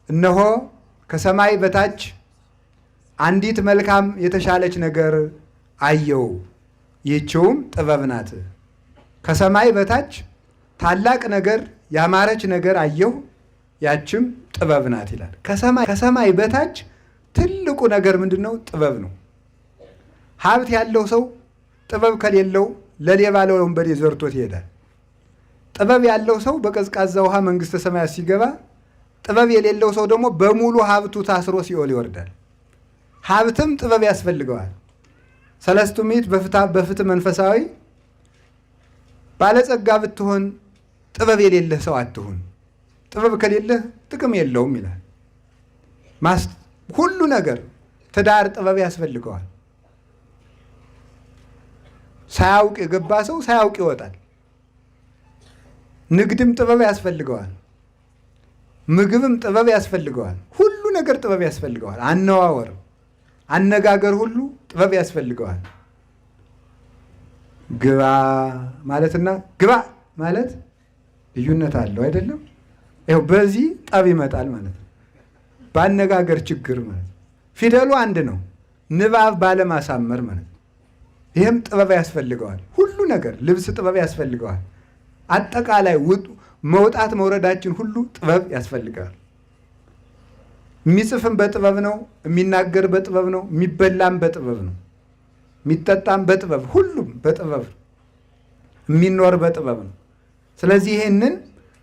እነሆ ከሰማይ በታች አንዲት መልካም የተሻለች ነገር አየው፣ ይህችውም ጥበብ ናት። ከሰማይ በታች ታላቅ ነገር ያማረች ነገር አየሁ፣ ያችም ጥበብ ናት ይላል። ከሰማይ በታች ትልቁ ነገር ምንድን ነው? ጥበብ ነው። ሀብት ያለው ሰው ጥበብ ከሌለው ለሌባ ለወንበዴ ዘርቶት ይሄዳል። ጥበብ ያለው ሰው በቀዝቃዛ ውሃ መንግሥተ ሰማያት ሲገባ፣ ጥበብ የሌለው ሰው ደግሞ በሙሉ ሀብቱ ታስሮ ሲኦል ይወርዳል። ሀብትም ጥበብ ያስፈልገዋል። ሰለስቱ ምዕት በፍትሕ መንፈሳዊ ባለጸጋ ብትሆን ጥበብ የሌለህ ሰው አትሁን፣ ጥበብ ከሌለህ ጥቅም የለውም ይላል። ሁሉ ነገር ትዳር ጥበብ ያስፈልገዋል። ሳያውቅ የገባ ሰው ሳያውቅ ይወጣል። ንግድም ጥበብ ያስፈልገዋል። ምግብም ጥበብ ያስፈልገዋል። ሁሉ ነገር ጥበብ ያስፈልገዋል። አነዋወር፣ አነጋገር ሁሉ ጥበብ ያስፈልገዋል። ግባ ማለትና ግባ ማለት ልዩነት አለው አይደለም? ይኸው በዚህ ጠብ ይመጣል ማለት ነው። በአነጋገር ችግር ማለት ነው። ፊደሉ አንድ ነው፣ ንባብ ባለማሳመር ማለት ነው። ይህም ጥበብ ያስፈልገዋል። ሁሉ ነገር ልብስ ጥበብ ያስፈልገዋል። አጠቃላይ መውጣት መውረዳችን ሁሉ ጥበብ ያስፈልገዋል። የሚጽፍም በጥበብ ነው፣ የሚናገር በጥበብ ነው፣ የሚበላም በጥበብ ነው፣ የሚጠጣም በጥበብ፣ ሁሉም በጥበብ የሚኖር በጥበብ ነው። ስለዚህ ይህንን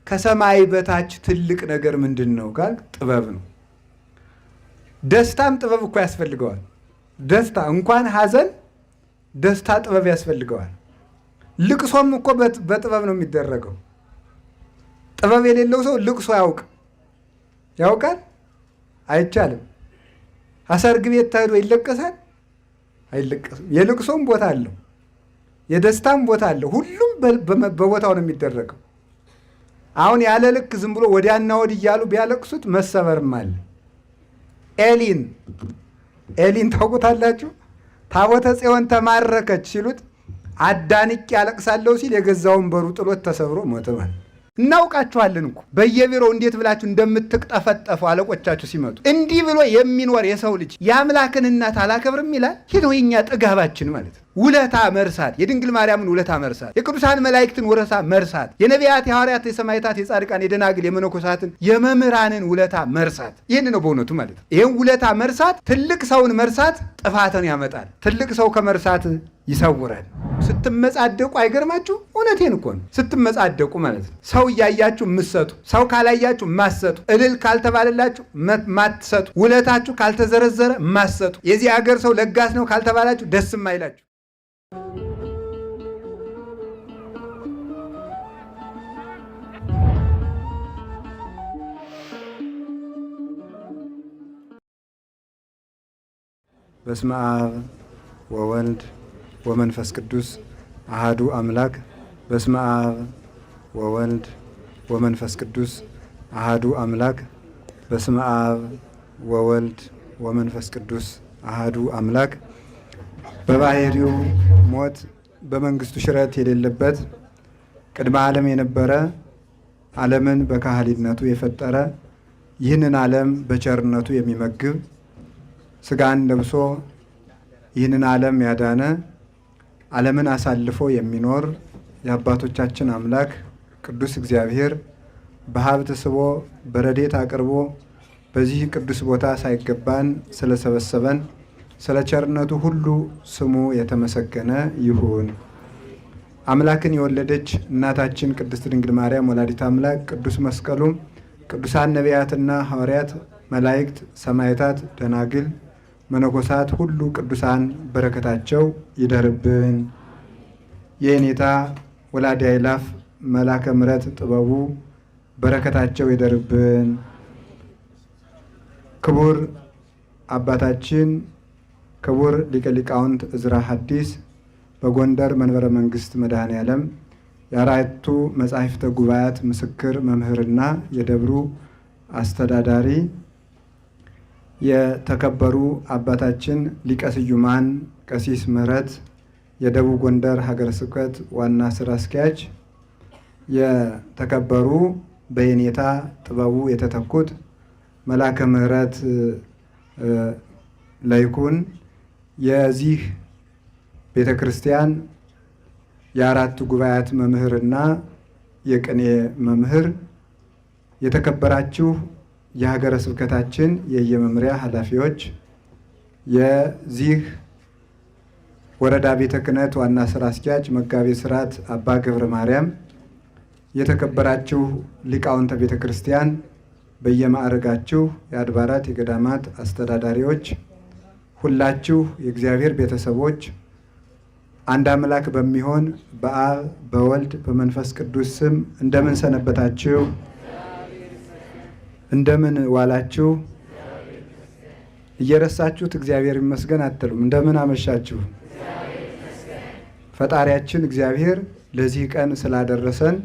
ከሰማይ በታች ትልቅ ነገር ምንድን ነው ካል ጥበብ ነው። ደስታም ጥበብ እኮ ያስፈልገዋል። ደስታ እንኳን ሐዘን ደስታ ጥበብ ያስፈልገዋል። ልቅሶም እኮ በጥበብ ነው የሚደረገው። ጥበብ የሌለው ሰው ልቅሶ ያውቃል? አይቻልም። ሰርግ ቤት ተሄዶ ይለቀሳል? አይለቀስም። የልቅሶም ቦታ አለው፣ የደስታም ቦታ አለው። ሁሉም በቦታው ነው የሚደረገው። አሁን ያለ ልክ ዝም ብሎ ወዲያና ወዲህ እያሉ ቢያለቅሱት መሰበርም አለ። ኤሊን ታውቁታላችሁ? ታቦተ ጽዮን ተማረከች ሲሉት አዳንቄ ያለቅሳለሁ ሲል የገዛ ወንበሩ ጥሎት ተሰብሮ ሞተ ማለት። እናውቃችኋለን እኮ በየቢሮው እንዴት ብላችሁ እንደምትቅጠፈጠፉ አለቆቻችሁ ሲመጡ። እንዲህ ብሎ የሚኖር የሰው ልጅ የአምላክን እናት አላከብርም ይላል። ይህ ነው የኛ ጥጋባችን ማለት ነው። ውለታ መርሳት፣ የድንግል ማርያምን ውለታ መርሳት፣ የቅዱሳን መላእክትን ውለታ መርሳት፣ የነቢያት፣ የሐዋርያት፣ የሰማዕታት፣ የጻድቃን፣ የደናግል፣ የመነኮሳትን፣ የመምህራንን ውለታ መርሳት። ይህን ነው በእውነቱ ማለት ነው። ይህን ውለታ መርሳት፣ ትልቅ ሰውን መርሳት ጥፋትን ያመጣል። ትልቅ ሰው ከመርሳት ይሰውራል። ስትመጻደቁ አይገርማችሁ? እውነቴን እኮ ነው። ስትመጻደቁ ማለት ነው። ሰው እያያችሁ የምትሰጡ፣ ሰው ካላያችሁ የማትሰጡ፣ እልል ካልተባለላችሁ ማትሰጡ፣ ውለታችሁ ካልተዘረዘረ የማትሰጡ፣ የዚህ ሀገር ሰው ለጋስ ነው ካልተባላችሁ ደስም አይላችሁ። በስመ አብ ወወልድ ወመንፈስ ቅዱስ አሃዱ አምላክ። በስመ አብ ወወልድ ወመንፈስ ቅዱስ አሃዱ አምላክ። በስመ አብ ወወልድ ወመንፈስ ቅዱስ አሃዱ አምላክ። በባህሪው ሞት በመንግስቱ ሽረት የሌለበት ቅድመ ዓለም የነበረ ዓለምን በካህሊነቱ የፈጠረ ይህንን ዓለም በቸርነቱ የሚመግብ ስጋን ለብሶ ይህንን ዓለም ያዳነ ዓለምን አሳልፎ የሚኖር የአባቶቻችን አምላክ ቅዱስ እግዚአብሔር በሀብት ስቦ በረድኤት አቅርቦ በዚህ ቅዱስ ቦታ ሳይገባን ስለሰበሰበን ስለ ቸርነቱ ሁሉ ስሙ የተመሰገነ ይሁን። አምላክን የወለደች እናታችን ቅድስት ድንግል ማርያም ወላዲተ አምላክ ቅዱስ መስቀሉም ቅዱሳን ነቢያትና ሐዋርያት፣ መላእክት፣ ሰማዕታት፣ ደናግል፣ መነኮሳት ሁሉ ቅዱሳን በረከታቸው ይደርብን። የኔታ ወላዲ አእላፍ መላከ ምሕረት ጥበቡ በረከታቸው ይደርብን። ክቡር አባታችን ክቡር ሊቀ ሊቃውንት ዕዝራ ሐዲስ በጎንደር መንበረ መንግስት መድኃኔ ዓለም የአራቱ መጻሕፍተ ጉባኤያት ምስክር መምህርና የደብሩ አስተዳዳሪ፣ የተከበሩ አባታችን ሊቀ ስዩማን ቀሲስ ምህረት የደቡብ ጎንደር ሀገረ ስብከት ዋና ስራ አስኪያጅ፣ የተከበሩ በየኔታ ጥበቡ የተተኩት መላከ ምሕረት ለይኩን የዚህ ቤተ ክርስቲያን የአራቱ ጉባኤያት መምህርና የቅኔ መምህር፣ የተከበራችሁ የሀገረ ስብከታችን የየመምሪያ ኃላፊዎች፣ የዚህ ወረዳ ቤተ ክህነት ዋና ስራ አስኪያጅ መጋቤ ሥርዓት አባ ገብረ ማርያም፣ የተከበራችሁ ሊቃውንተ ቤተ ክርስቲያን በየማዕረጋችሁ የአድባራት የገዳማት አስተዳዳሪዎች፣ ሁላችሁ የእግዚአብሔር ቤተሰቦች አንድ አምላክ በሚሆን በአብ በወልድ በመንፈስ ቅዱስ ስም እንደምን ሰነበታችሁ? እንደምን ዋላችሁ? እየረሳችሁት እግዚአብሔር ይመስገን አትሉም? እንደምን አመሻችሁ? ፈጣሪያችን እግዚአብሔር ለዚህ ቀን ስላደረሰን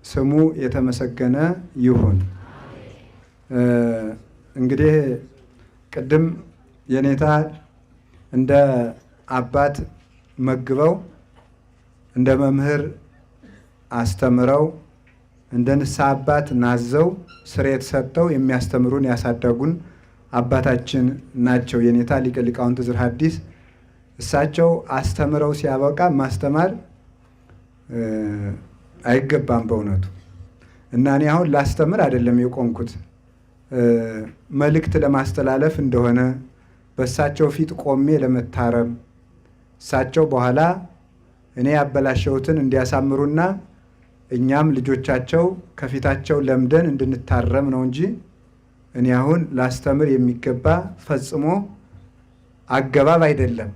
ስሙ የተመሰገነ ይሁን። እንግዲህ ቅድም የኔታ እንደ አባት መግበው እንደ መምህር አስተምረው እንደ ንስሐ አባት ናዘው ስርየት ሰጥተው የሚያስተምሩን ያሳደጉን አባታችን ናቸው። የኔታ ሊቀ ሊቃውንት ዘርሐዲስ እሳቸው አስተምረው ሲያበቃ ማስተማር አይገባም በእውነቱ። እና እኔ አሁን ላስተምር አይደለም የቆምኩት፣ መልእክት ለማስተላለፍ እንደሆነ በእሳቸው ፊት ቆሜ ለመታረም እሳቸው በኋላ እኔ ያበላሸሁትን እንዲያሳምሩና እኛም ልጆቻቸው ከፊታቸው ለምደን እንድንታረም ነው እንጂ እኔ አሁን ላስተምር የሚገባ ፈጽሞ አገባብ አይደለም።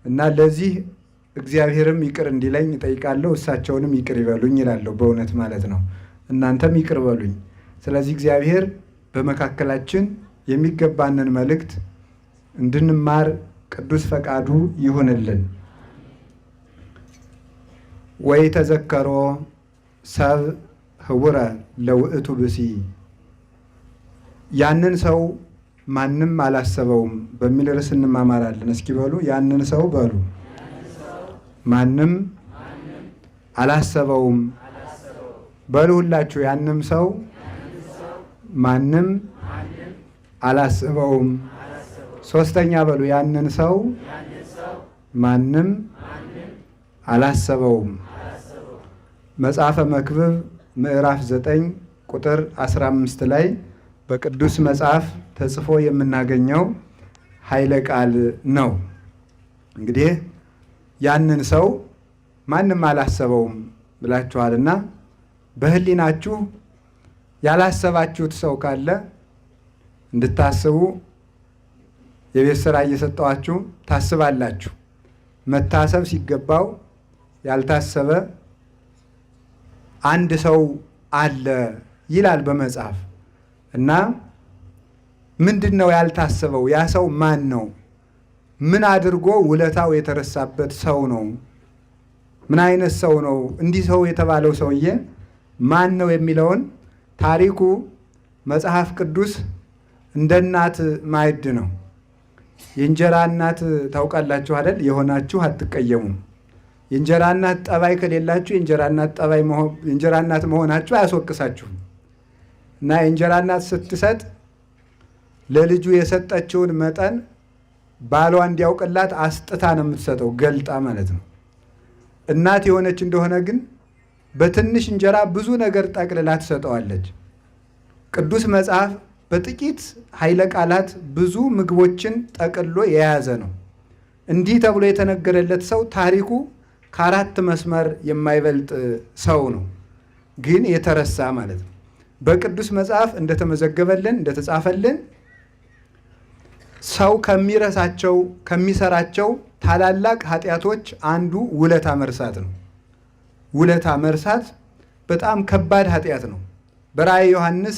እና ለዚህ እግዚአብሔርም ይቅር እንዲለኝ እጠይቃለሁ፣ እሳቸውንም ይቅር ይበሉኝ ይላለሁ። በእውነት ማለት ነው። እናንተም ይቅር በሉኝ። ስለዚህ እግዚአብሔር በመካከላችን የሚገባንን መልእክት እንድንማር ቅዱስ ፈቃዱ ይሁንልን። ወይ ተዘከሮ ሰብ ህውረ ለውእቱ ብሲ፣ ያንን ሰው ማንም አላሰበውም በሚል ርዕስ እንማማራለን። እስኪ በሉ ያንን ሰው በሉ። ማንም አላሰበውም በሉ ሁላችሁ። ያንም ሰው ማንም አላሰበውም። ሶስተኛ በሉ ያንን ሰው ማንም አላሰበውም። መጽሐፈ መክብብ ምዕራፍ 9 ቁጥር 15 ላይ በቅዱስ መጽሐፍ ተጽፎ የምናገኘው ኃይለ ቃል ነው። እንግዲህ ያንን ሰው ማንም አላሰበውም ብላችኋልና በህሊናችሁ ያላሰባችሁት ሰው ካለ እንድታስቡ የቤት ስራ እየሰጠዋችሁ ታስባላችሁ። መታሰብ ሲገባው ያልታሰበ አንድ ሰው አለ ይላል በመጽሐፍ። እና ምንድን ነው ያልታሰበው? ያ ሰው ማን ነው? ምን አድርጎ ውለታው የተረሳበት ሰው ነው? ምን አይነት ሰው ነው? እንዲህ ሰው የተባለው ሰውዬ ማን ነው የሚለውን ታሪኩ መጽሐፍ ቅዱስ እንደ እናት ማዕድ ነው። የእንጀራ እናት ታውቃላችሁ አይደል? የሆናችሁ አትቀየሙም። የእንጀራ እናት ጠባይ ከሌላችሁ የእንጀራ እናት መሆናችሁ አያስወቅሳችሁም። እና የእንጀራ እናት ስትሰጥ ለልጁ የሰጠችውን መጠን ባሏ እንዲያውቅላት አስጥታ ነው የምትሰጠው፣ ገልጣ ማለት ነው። እናት የሆነች እንደሆነ ግን በትንሽ እንጀራ ብዙ ነገር ጠቅልላ ትሰጠዋለች። ቅዱስ መጽሐፍ በጥቂት ኃይለ ቃላት ብዙ ምግቦችን ጠቅሎ የያዘ ነው። እንዲህ ተብሎ የተነገረለት ሰው ታሪኩ ከ4 መስመር የማይበልጥ ሰው ነው፣ ግን የተረሳ ማለት ነው። በቅዱስ መጽሐፍ እንደተመዘገበልን እንደተጻፈልን ሰው ከሚሰራቸው ታላላቅ ኃጢአቶች አንዱ ውለታ መርሳት ነው። ውለታ መርሳት በጣም ከባድ ኃጢአት ነው። በራእየ ዮሐንስ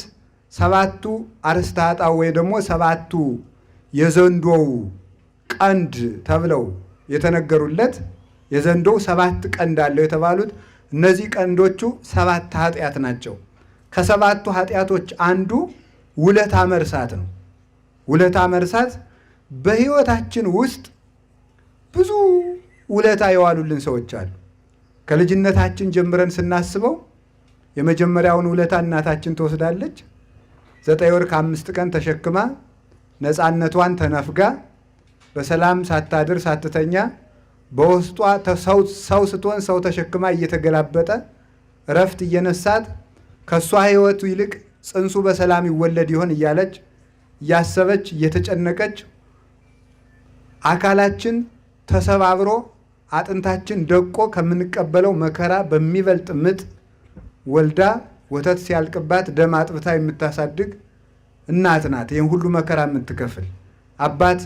7ቱ አርእስተ ኃጣውእ ወይ ደግሞ 7ቱ የዘንዶው ቀንድ ተብለው የተነገሩለት የዘንዶው 7 ቀንድ አለው የተባሉት እነዚህ ቀንዶቹ 7 ኃጢአት ናቸው። ከ7ቱ ኃጢአቶች አንዱ ውለታ መርሳት ነው። ውለታ መርሳት በሕይወታችን ውስጥ ብዙ ውለታ የዋሉልን ሰዎች አሉ። ከልጅነታችን ጀምረን ስናስበው የመጀመሪያውን ውለታ እናታችን ትወስዳለች። 9 ወር ከ5 ቀን ተሸክማ ነፃነቷን ተነፍጋ በሰላም ሳታድር ሳትተኛ በውስጧ ሰው ስትሆን ሰው ተሸክማ እየተገላበጠ እረፍት እየነሳት ከሷ ሕይወቱ ይልቅ ጽንሱ በሰላም ይወለድ ይሆን እያለች እያሰበች እየተጨነቀች አካላችን ተሰባብሮ አጥንታችን ደቆ ከምንቀበለው መከራ በሚበልጥ ምጥ ወልዳ ወተት ሲያልቅባት ደም አጥብታ የምታሳድግ እናት ናት። ይህን ሁሉ መከራ የምትከፍል አባት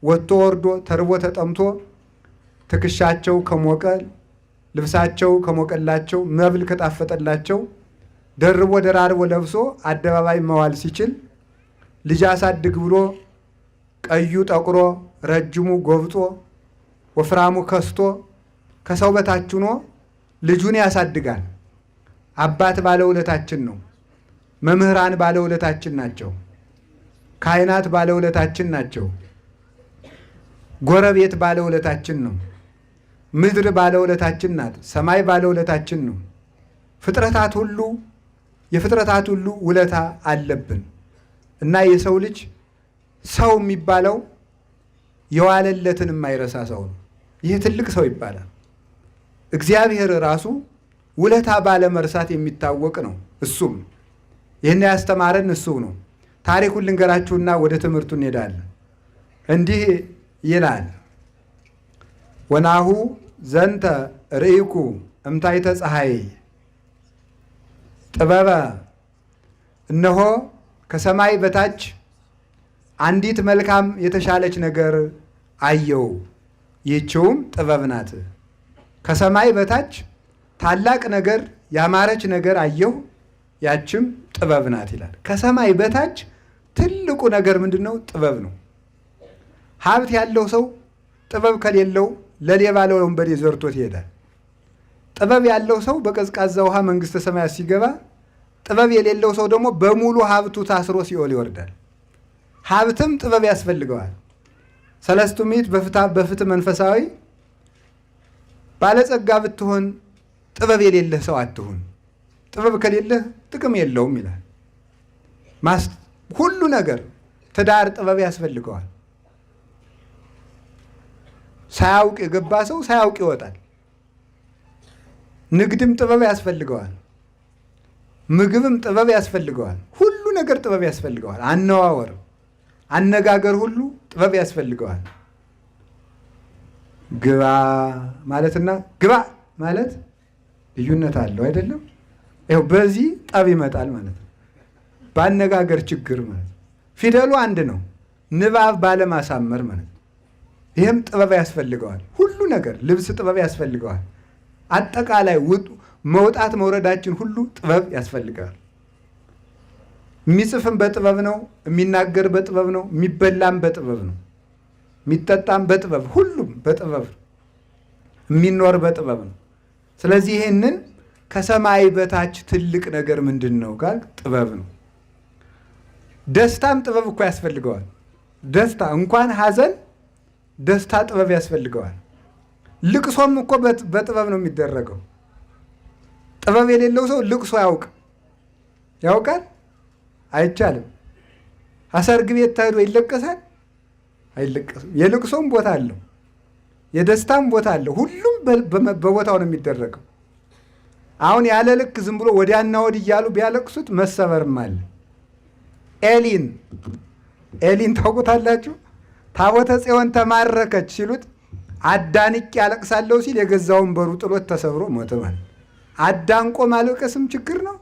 ወጥቶ ወርዶ ተርቦ ተጠምቶ ትከሻቸው ከሞቀ ልብሳቸው ከሞቀላቸው መብል ከጣፈጠላቸው ደርቦ ደራርቦ ለብሶ አደባባይ መዋል ሲችል ልጅ አሳድግ ብሎ ቀዩ ጠቁሮ ረጅሙ ጎብጦ ወፍራሙ ከስቶ ከሰው በታች ሆኖ ልጁን ያሳድጋል። አባት ባለውለታችን ነው። መምህራን ባለውለታችን ናቸው። ካህናት ባለውለታችን ናቸው። ጎረቤት ባለውለታችን ነው። ምድር ባለውለታችን ናት። ሰማይ ባለውለታችን ነው። የፍጥረታት ሁሉ ውለታ አለብን እና የሰው ልጅ ሰው የሚባለው የዋለለትን የማይረሳ ሰው ነው። ይህ ትልቅ ሰው ይባላል። እግዚአብሔር ራሱ ውለታ ባለመርሳት የሚታወቅ ነው። እሱም ይህን ያስተማረን እሱ ነው። ታሪኩን ልንገራችሁና ወደ ትምህርቱ እንሄዳለን። እንዲህ ይላል። ወናሁ ዘንተ ርኢኩ እምታይተ ፀሐይ ጥበበ፣ እነሆ ከሰማይ በታች አንዲት መልካም የተሻለች ነገር አየው፣ ይህችውም ጥበብ ናት። ከሰማይ በታች ታላቅ ነገር ያማረች ነገር አየሁ፣ ያችም ጥበብ ናት ይላል። ከሰማይ በታች ትልቁ ነገር ምንድን ነው? ጥበብ ነው። ሀብት ያለው ሰው ጥበብ ከሌለው ለሌባ ለወንበዴ ዘርቶት ይሄዳል። ጥበብ ያለው ሰው በቀዝቃዛ ውሃ መንግሥተ ሰማያት ሲገባ፣ ጥበብ የሌለው ሰው ደግሞ በሙሉ ሀብቱ ታስሮ ሲኦል ይወርዳል። ሀብትም ጥበብ ያስፈልገዋል። ሰለስቱ ምዕት በፍትሕ መንፈሳዊ ባለጸጋ ብትሆን ጥበብ የሌለህ ሰው አትሁን፣ ጥበብ ከሌለህ ጥቅም የለውም ይላል። ሁሉ ነገር ትዳር ጥበብ ያስፈልገዋል። ሳያውቅ የገባ ሰው ሳያውቅ ይወጣል። ንግድም ጥበብ ያስፈልገዋል። ምግብም ጥበብ ያስፈልገዋል። ሁሉ ነገር ጥበብ ያስፈልገዋል። አነዋወር፣ አነጋገር ሁሉ ጥበብ ያስፈልገዋል። ግባ ማለትና ግባ ማለት ልዩነት አለው አይደለም? ይኸው በዚህ ጠብ ይመጣል ማለት ነው። በአነጋገር ችግር ማለት ነው። ፊደሉ አንድ ነው፣ ንባብ ባለማሳመር ማለት ነው። ይህም ጥበብ ያስፈልገዋል። ሁሉ ነገር ልብስ ጥበብ ያስፈልገዋል። አጠቃላይ መውጣት መውረዳችን ሁሉ ጥበብ ያስፈልገዋል። የሚጽፍም በጥበብ ነው፣ የሚናገር በጥበብ ነው፣ የሚበላም በጥበብ ነው፣ የሚጠጣም በጥበብ፣ ሁሉም በጥበብ የሚኖር በጥበብ ነው። ስለዚህ ይህንን ከሰማይ በታች ትልቅ ነገር ምንድን ነው ካል ጥበብ ነው። ደስታም ጥበብ እኮ ያስፈልገዋል። ደስታ እንኳን ሐዘን ደስታ ጥበብ ያስፈልገዋል። ልቅሶም እኮ በጥበብ ነው የሚደረገው። ጥበብ የሌለው ሰው ልቅሶ ያውቃል? አይቻልም። አሰርግ ቤት ተሄዶ ይለቀሳል? አይለቀስም። የልቅሶም ቦታ አለው፣ የደስታም ቦታ አለው። ሁሉም በቦታው ነው የሚደረገው። አሁን ያለ ልክ ዝም ብሎ ወዲያና ወዲህ እያሉ ቢያለቅሱት መሰበርም አለ። ኤሊን ታውቁታላችሁ? ታቦተ ጽዮን ተማረከች ሲሉት አዳንቄ ያለቅሳለሁ ሲል የገዛ ወንበሩ ጥሎት ተሰብሮ ሞተ። ማለት አዳንቆ ማለቀስም ችግር ነው።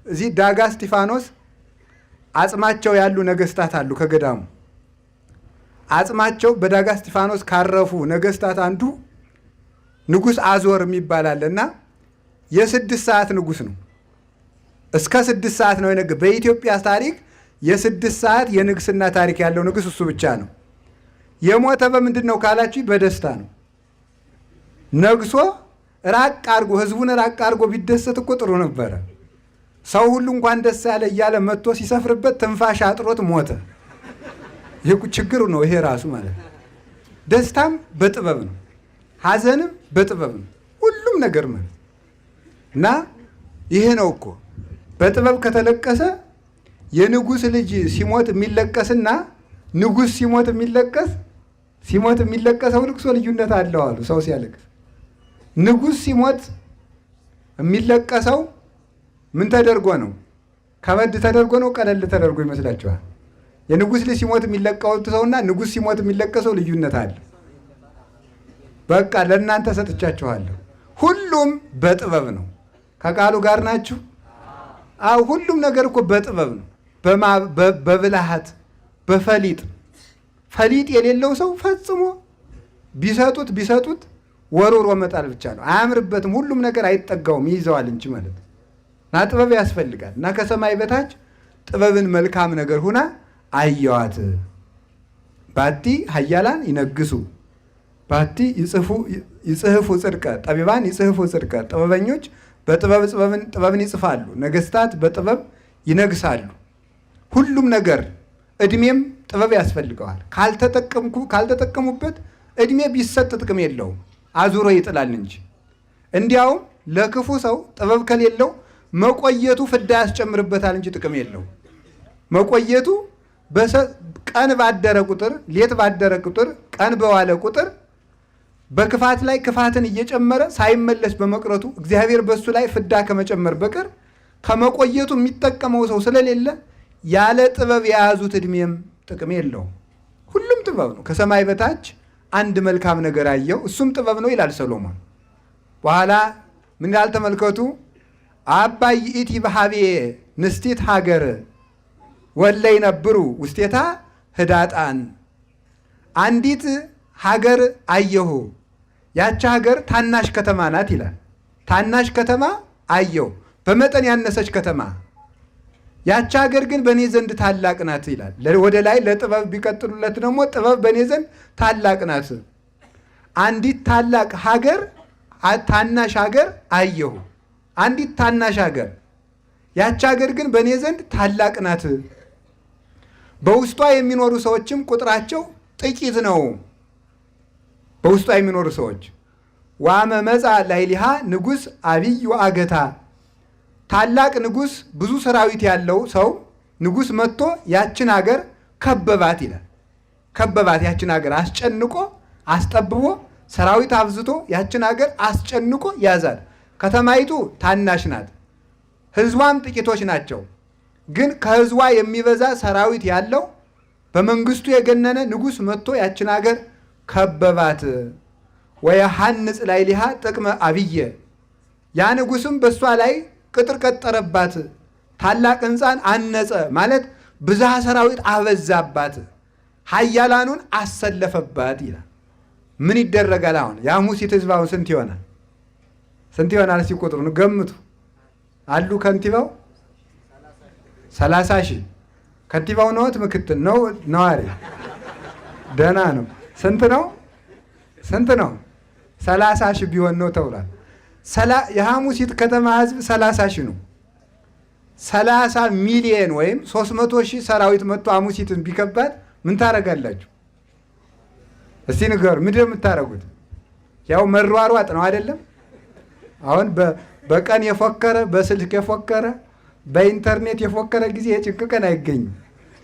እዚህ ዳጋ እስጢፋኖስ አጽማቸው ያሉ ነገስታት አሉ። ከገዳሙ አጽማቸው በዳጋ እስጢፋኖስ ካረፉ ነገስታት አንዱ ንጉሥ አዞር የሚባል አለና የ6 ሰዓት ንጉሥ ነው። እስከ 6 ሰዓት ነው የነገ በኢትዮጵያ ታሪክ የ6 ሰዓት የንግስና ታሪክ ያለው ንጉሥ እሱ ብቻ ነው። የሞተ በምንድን ነው ካላችሁ በደስታ ነው። ነግሶ ራቅ አድርጎ ህዝቡን ራቅ አድርጎ ቢደሰት እኮ ጥሩ ነበረ። ሰው ሁሉ እንኳን ደስ ያለ እያለ መጥቶ ሲሰፍርበት ትንፋሽ አጥሮት ሞተ። ይህ ችግሩ ነው። ይሄ ራሱ ማለት ነው። ደስታም በጥበብ ነው፣ ሐዘንም በጥበብ ነው። ሁሉም ነገር ማለት እና ይሄ ነው እኮ በጥበብ ከተለቀሰ የንጉሥ ልጅ ሲሞት የሚለቀስና ንጉሥ ሲሞት የሚለቀሰው ልቅሶ ልዩነት አለው አሉ። ሰው ሲያለቅስ ንጉሥ ሲሞት የሚለቀሰው ምን ተደርጎ ነው? ከበድ ተደርጎ ነው? ቀለል ተደርጎ ይመስላችኋል? የንጉሥ ልጅ ሲሞት የሚለቀሰውና ንጉሥ ሲሞት የሚለቀሰው ልዩነት አለ። በቃ ለእናንተ ሰጥቻችኋለሁ። ሁሉም በጥበብ ነው። ከቃሉ ጋር ናችሁ? አዎ፣ ሁሉም ነገር እኮ በጥበብ ነው። በብልሃት በፈሊጥ ፈሊጥ የሌለው ሰው ፈጽሞ ቢሰጡት ወሮሮ መጣል ብቻ ነው። አያምርበትም። ሁሉም ነገር አይጠጋውም፣ ይይዘዋል እንጂ ማለት ነው። እና ጥበብ ያስፈልጋል። እና ከሰማይ በታች ጥበብን መልካም ነገር ሁና አየዋት። ባቲ ኃያላን ይነግሱ ባቲ ይጽሕፉ ጽድቀ ጠቢባን ይጽሕፉ ጽድቀ። ጥበበኞች በጥበብ ጥበብን ይጽፋሉ፣ ነገስታት በጥበብ ይነግሳሉ። ሁሉም ነገር እድሜም ጥበብ ያስፈልገዋል። ካልተጠቀሙበት እድሜ ቢሰጥ ጥቅም የለውም፣ አዙሮ ይጥላል እንጂ። እንዲያውም ለክፉ ሰው ጥበብ ከሌለው መቆየቱ ፍዳ ያስጨምርበታል እንጂ ጥቅም የለውም። መቆየቱ ቀን ባደረ ቁጥር ሌት ባደረ ቁጥር ቀን በዋለ ቁጥር በክፋት ላይ ክፋትን እየጨመረ ሳይመለስ በመቅረቱ እግዚአብሔር በሱ ላይ ፍዳ ከመጨመር በቀር ከመቆየቱ የሚጠቀመው ሰው ስለሌለ ያለ ጥበብ የያዙት እድሜም ጥቅም የለውም። ሁሉም ጥበብ ነው። ከሰማይ በታች አንድ መልካም ነገር አየው፣ እሱም ጥበብ ነው ይላል ሰሎሞን። በኋላ ምን ይላል ተመልከቱ። አባይ ይእቲ በሃቤ ንስቲት ሀገር ወለይ ነብሩ ውስቴታ ህዳጣን። አንዲት ሀገር አየሁ፣ ያቺ ሀገር ታናሽ ከተማ ናት ይላል። ታናሽ ከተማ አየሁ፣ በመጠን ያነሰች ከተማ። ያቺ ሀገር ግን በእኔ ዘንድ ታላቅ ናት ይላል። ወደ ላይ ለጥበብ ቢቀጥሉለት ደግሞ ጥበብ በእኔ ዘንድ ታላቅ ናት። አንዲት ታላቅ ሀገር ታናሽ ሀገር አየሁ፣ አንዲት ታናሽ ሀገር፣ ያቺ ሀገር ግን በእኔ ዘንድ ታላቅ ናት። በውስጧ የሚኖሩ ሰዎችም ቁጥራቸው ጥቂት ነው። በውስጧ የሚኖሩ ሰዎች ዋመ መጻ ላይሊሃ ንጉሥ አብይ ወአገታ። ታላቅ ንጉሥ ብዙ ሰራዊት ያለው ሰው ንጉሥ መጥቶ ያችን ሀገር ከበባት ይላል። ከበባት፣ ያችን ሀገር አስጨንቆ አስጠብቦ ሰራዊት አብዝቶ ያችን ሀገር አስጨንቆ ያዛል። ከተማይቱ ታናሽ ናት፣ ህዝቧም ጥቂቶች ናቸው። ግን ከህዝቧ የሚበዛ ሰራዊት ያለው በመንግስቱ የገነነ ንጉሥ መጥቶ ያችን ሀገር ከበባት። ወየሐንጽ ላዕሌሃ ጥቅመ አብየ። ያ ንጉሥም በእሷ ላይ ቅጥር ቀጠረባት፣ ታላቅ ሕንፃን አነጸ ማለት ብዝሃ ሰራዊት አበዛባት፣ ኃያላኑን አሰለፈባት ይላል። ምን ይደረጋል አሁን? የአሙሲት ህዝብ አሁን ስንት ይሆናል? ስንት ይሆናል? እስኪ ቁጥሩን ገምቱ። አሉ ከንቲባው 30,000። ከንቲባው ነዎት? ምክትል ነው? ነዋሪ? ደህና ነው። ስንት ነው? ስንት ነው? 30,000 ቢሆን ነው ተብሏል። የሐሙሲት ከተማ ህዝብ 30,000 ነው። 30 ሚሊየን ወይም 300,000 ሰራዊት መጥቶ ሐሙሲትን ቢከባት ምን ታረጋላችሁ? እስቲ ንገሩ። ምንድን ነው የምታረጉት? ያው መሯሯጥ ነው አይደለም? አሁን በቀን የፎከረ በስልክ የፎከረ በኢንተርኔት የፎከረ ጊዜ የጭንቅ ቀን አይገኝም።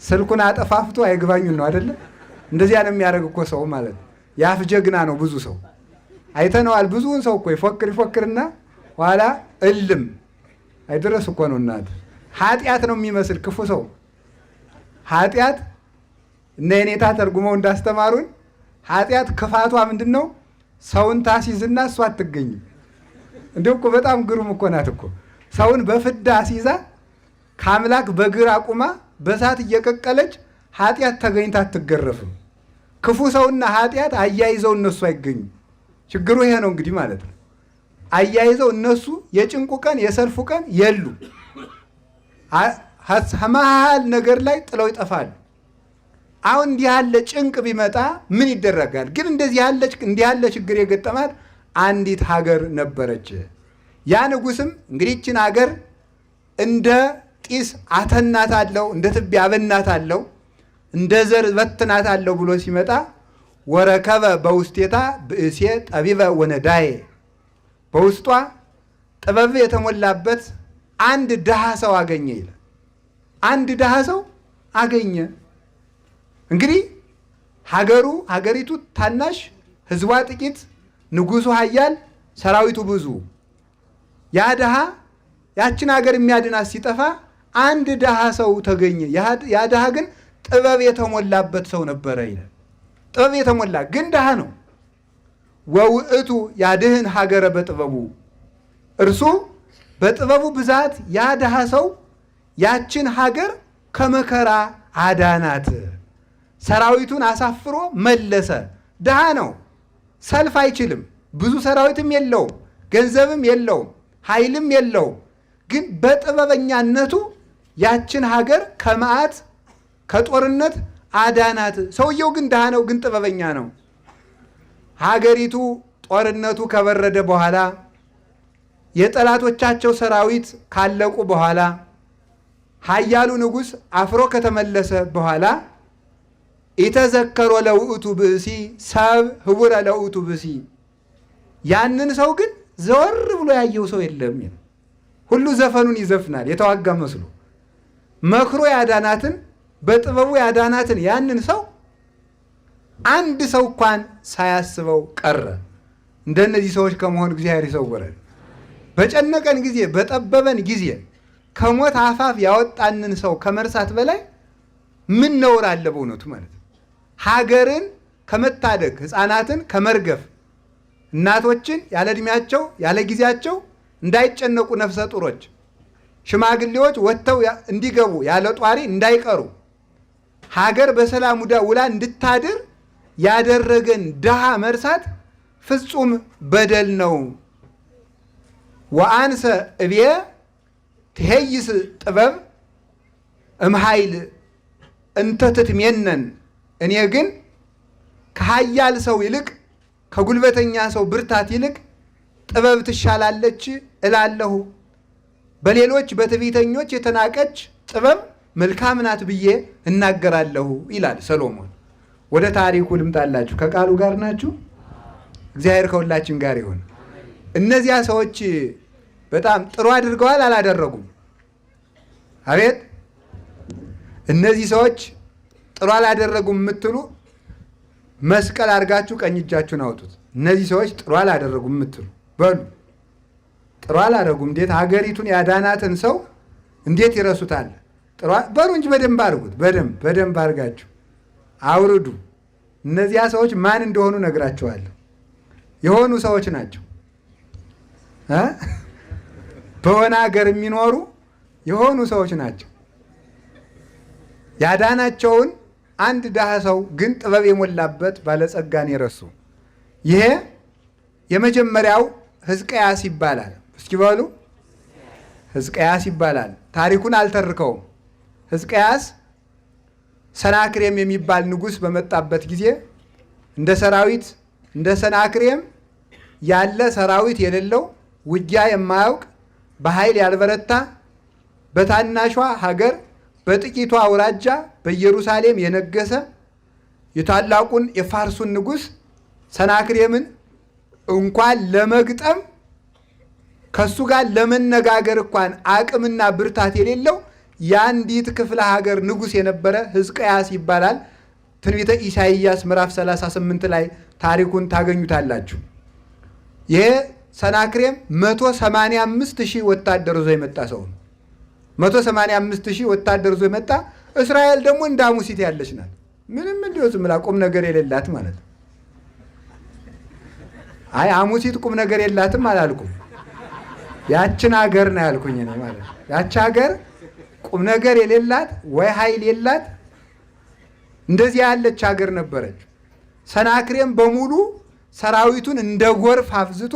ስልኩን አጠፋፍቶ አይግባኙን ነው አይደለም? እንደዚያ ነው የሚያደርግ እኮ ሰው ማለት ነው። የአፍ ጀግና ነው ብዙ ሰው አይተነዋል። ብዙውን ሰው እኮ ይፎክርና ኋላ እልም አይደረስ እኮ ነው። እናት ኃጢአት ነው የሚመስል ክፉ ሰው ኃጢአት እነ የኔታ ተርጉመው እንዳስተማሩን ኃጢአት ክፋቷ ምንድን ነው? ሰውን ታሲዝና እሷ አትገኝም። እንዲሁ እኮ በጣም ግሩም እኮ ናት እኮ። ሰውን በፍዳ አሲዛ ከአምላክ በግር አቁማ በሳት እየቀቀለች ኃጢአት ተገኝታ አትገረፍም። ክፉ ሰውና ኃጢአት አያይዘው እነሱ አይገኙም። ችግሩ ይሄ ነው እንግዲህ ማለት ነው። አያይዘው እነሱ የጭንቁ ቀን የሰልፉ ቀን የሉ መሀል ነገር ላይ ጥለው ይጠፋሉ። አሁን እንዲህ ያለ ጭንቅ ቢመጣ ምን ይደረጋል? ግን እንዲህ ያለ ችግር የገጠማት አንዲት ሀገር ነበረች። ያ ንጉሥም እንግዲህ ይህችን ሀገር እንደ ጢስ አተናታለሁ፣ እንደ ትቢያ አበናታለሁ፣ እንደ ዘር በትናታለሁ ብሎ ሲመጣ ወረከበ በውስቴታ ብእሴ ጠቢበ ወነዳዬ፣ በውስጧ ጥበብ የተሞላበት አንድ ድሃ ሰው አገኘ ይላል። አንድ ድሃ ሰው አገኘ። እንግዲህ ሀገሪቱ ታናሽ፣ ህዝቧ ጥቂት፣ ንጉሱ ኃያል፣ ሰራዊቱ ብዙ። ያ ድሃ ያችን ሀገር የሚያድናት ሲጠፋ አንድ ድሃ ሰው ተገኘ። ያ ድሃ ግን ጥበብ የተሞላበት ሰው ነበረ ይላል። ጥበብ የተሞላ ግን ድሃ ነው። ወውእቱ ያድህን ሀገረ በጥበቡ፣ እርሱ በጥበቡ ብዛት ያ ድሃ ሰው ያችን ሀገር ከመከራ አዳናት። ሰራዊቱን አሳፍሮ መለሰ። ድሃ ነው፣ ሰልፍ አይችልም፣ ብዙ ሰራዊትም የለውም፣ ገንዘብም የለውም፣ ኃይልም የለውም። ግን በጥበበኛነቱ ያችን ሀገር ከመዓት ከጦርነት አዳናት። ሰውየው ግን ድሃ ነው፣ ግን ጥበበኛ ነው። ሀገሪቱ ጦርነቱ ከበረደ በኋላ የጠላቶቻቸው ሰራዊት ካለቁ በኋላ ኃያሉ ንጉሥ አፍሮ ከተመለሰ በኋላ ኢተዘከሮ ለውእቱ ብእሲ ሰብ ህቡረ ለውእቱ ብእሲ፣ ያንን ሰው ግን ዘወር ብሎ ያየው ሰው የለም። ሁሉ ዘፈኑን ይዘፍናል የተዋጋ መስሎ። መክሮ ያዳናትን በጥበቡ ያዳናትን ያንን ሰው አንድ ሰው እንኳን ሳያስበው ቀረ። እንደነዚህ ሰዎች ከመሆን እግዚአብሔር ይሰውረን። በጨነቀን ጊዜ በጠበበን ጊዜ ከሞት አፋፍ ያወጣንን ሰው ከመርሳት በላይ ምን ነውር አለ በእውነቱ ማለት ነው። ሀገርን ከመታደግ ሕፃናትን ከመርገፍ እናቶችን ያለ ዕድሜያቸው ያለ ጊዜያቸው እንዳይጨነቁ ነፍሰ ጡሮች ሽማግሌዎች ወጥተው እንዲገቡ ያለ ጧሪ እንዳይቀሩ ሀገር በሰላም ውላ እንድታድር ያደረገን ድሃ መርሳት ፍጹም በደል ነው። ወአንሰ እብየ ትሄይስ ጥበብ እምኃይል እንተ ትትሜነን፣ እኔ ግን ከኃያል ሰው ይልቅ ከጉልበተኛ ሰው ብርታት ይልቅ ጥበብ ትሻላለች እላለሁ። በሌሎች በትዕቢተኞች የተናቀች ጥበብ መልካም ናት ብዬ እናገራለሁ ይላል ሰሎሞን። ወደ ታሪኩ ልምጣላችሁ። ከቃሉ ጋር ናችሁ? እግዚአብሔር ከሁላችን ጋር ይሁን። እነዚያ ሰዎች በጣም ጥሩ አድርገዋል አላደረጉም? አቤት! እነዚህ ሰዎች ጥሩ አላደረጉም የምትሉ መስቀል አድርጋችሁ ቀኝ እጃችሁን አውጡት። እነዚህ ሰዎች ጥሩ አላደረጉም የምትሉ በሉ። ጥሩ አላደረጉም። እንዴት ሀገሪቱን ያዳናትን ሰው እንዴት ይረሱታል? ጥሩ በሉ እንጂ በደንብ አድርጉት። በደንብ አድርጋችሁ አውርዱ። እነዚያ ሰዎች ማን እንደሆኑ ነግራቸዋለሁ። የሆኑ ሰዎች ናቸው። በሆነ ሀገር የሚኖሩ የሆኑ ሰዎች ናቸው። ያዳናቸውን አንድ ድሃ ሰው ግን ጥበብ የሞላበት ባለጸጋን የረሱ። ይሄ የመጀመሪያው ሕዝቅያስ ይባላል። እስኪ በሉ ሕዝቅያስ ይባላል። ታሪኩን አልተርከውም። ሕዝቅያስ ሰናክሬም የሚባል ንጉሥ በመጣበት ጊዜ እንደ ሰራዊት እንደ ሰናክሬም ያለ ሰራዊት የሌለው ውጊያ የማያውቅ በኃይል ያልበረታ በታናሿ ሀገር በጥቂቷ አውራጃ በኢየሩሳሌም የነገሰ የታላቁን የፋርሱን ንጉሥ ሰናክሬምን እንኳን ለመግጠም ከሱ ጋር ለመነጋገር እንኳን አቅምና ብርታት የሌለው የአንዲት ክፍለ ሀገር ንጉሥ የነበረ ሕዝቅያስ ይባላል። ትንቢተ ኢሳይያስ ምዕራፍ 38 ላይ ታሪኩን ታገኙታላችሁ። ይሄ ሰናክሬም 185,000 ወታደር ይዞ የመጣ ሰው ነው። 185,000 ወታደር ይዞ የመጣ። እስራኤል ደግሞ እንደ አሙሲት ያለች ናት። ምንም እንዲሁ ዝም ብላ ቁም ነገር የሌላት ማለት ነው። አይ አሙሲት ቁም ነገር የላትም አላልኩም። ያችን ሀገር ነው ያልኩኝ እኔ ማለት ነው። ያች ሀገር ቁም ነገር የሌላት ወይ ኃይል የላት እንደዚህ ያለች ሀገር ነበረች። ሰናክሬም በሙሉ ሰራዊቱን እንደ ጎርፍ አፍዝቶ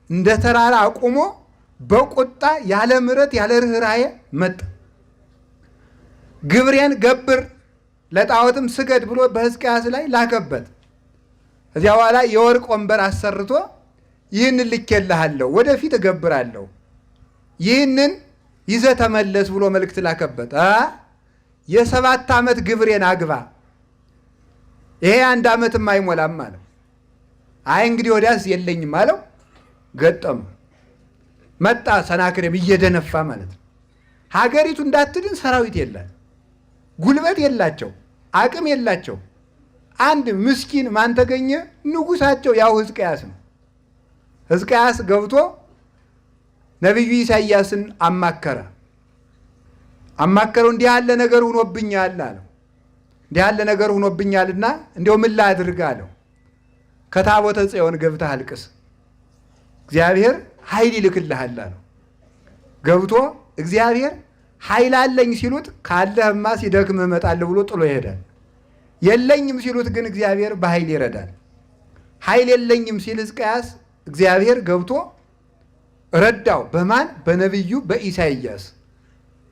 እንደ ተራራ አቁሞ በቁጣ ያለ ምሕረት ያለ ርኅራኄ መጣ። ግብሬን ገብር ለጣዖትም ስገድ ብሎ በሕዝቅያስ ላይ ላከበት። እዚያ በኋላ የወርቅ ወንበር አሰርቶ ይህንን ልኬልሃለሁ፣ ወደፊት እገብራለሁ፣ ይህንን ይዘህ ተመለስ ብሎ መልእክት ላከበት። የ7 ዓመት ግብሬን አግባ፣ ይሄ 1 ዓመትም አይሞላም አለው። አይ እንግዲህ ወዲያስ የለኝም አለው። ገጠሙ። መጣ ሰናክሬም እየደነፋ ማለት ነው። ሀገሪቱ እንዳትድን ሰራዊት የላት፣ ጉልበት የላቸው፣ አቅም የላቸው። አንድ ምስኪን ማን ተገኘ? ንጉሳቸው ያው ሕዝቅያስ ነው። ሕዝቅያስ ገብቶ ነቢዩ ኢሳይያስን አማከረው። እንዲህ ያለ ነገር ሆኖብኛል አለው። እንዲህ ያለ ነገር ሆኖብኛልና እንዲያው ምን ላድርግ አለው። ከታቦተ ጽዮን ገብተህ አልቅስ፣ እግዚአብሔር ኃይል ይልክልሃል አለው። ገብቶ እግዚአብሔር ኃይል አለኝ ሲሉት ካለህማ ሲደክምህ እመጣለሁ ብሎ ጥሎ ይሄዳል። የለኝም ሲሉት ግን እግዚአብሔር በኃይል ይረዳል። ኃይል የለኝም ሲል ሕዝቅያስ እግዚአብሔር ገብቶ ረዳው። በማን? በነቢዩ በኢሳይያስ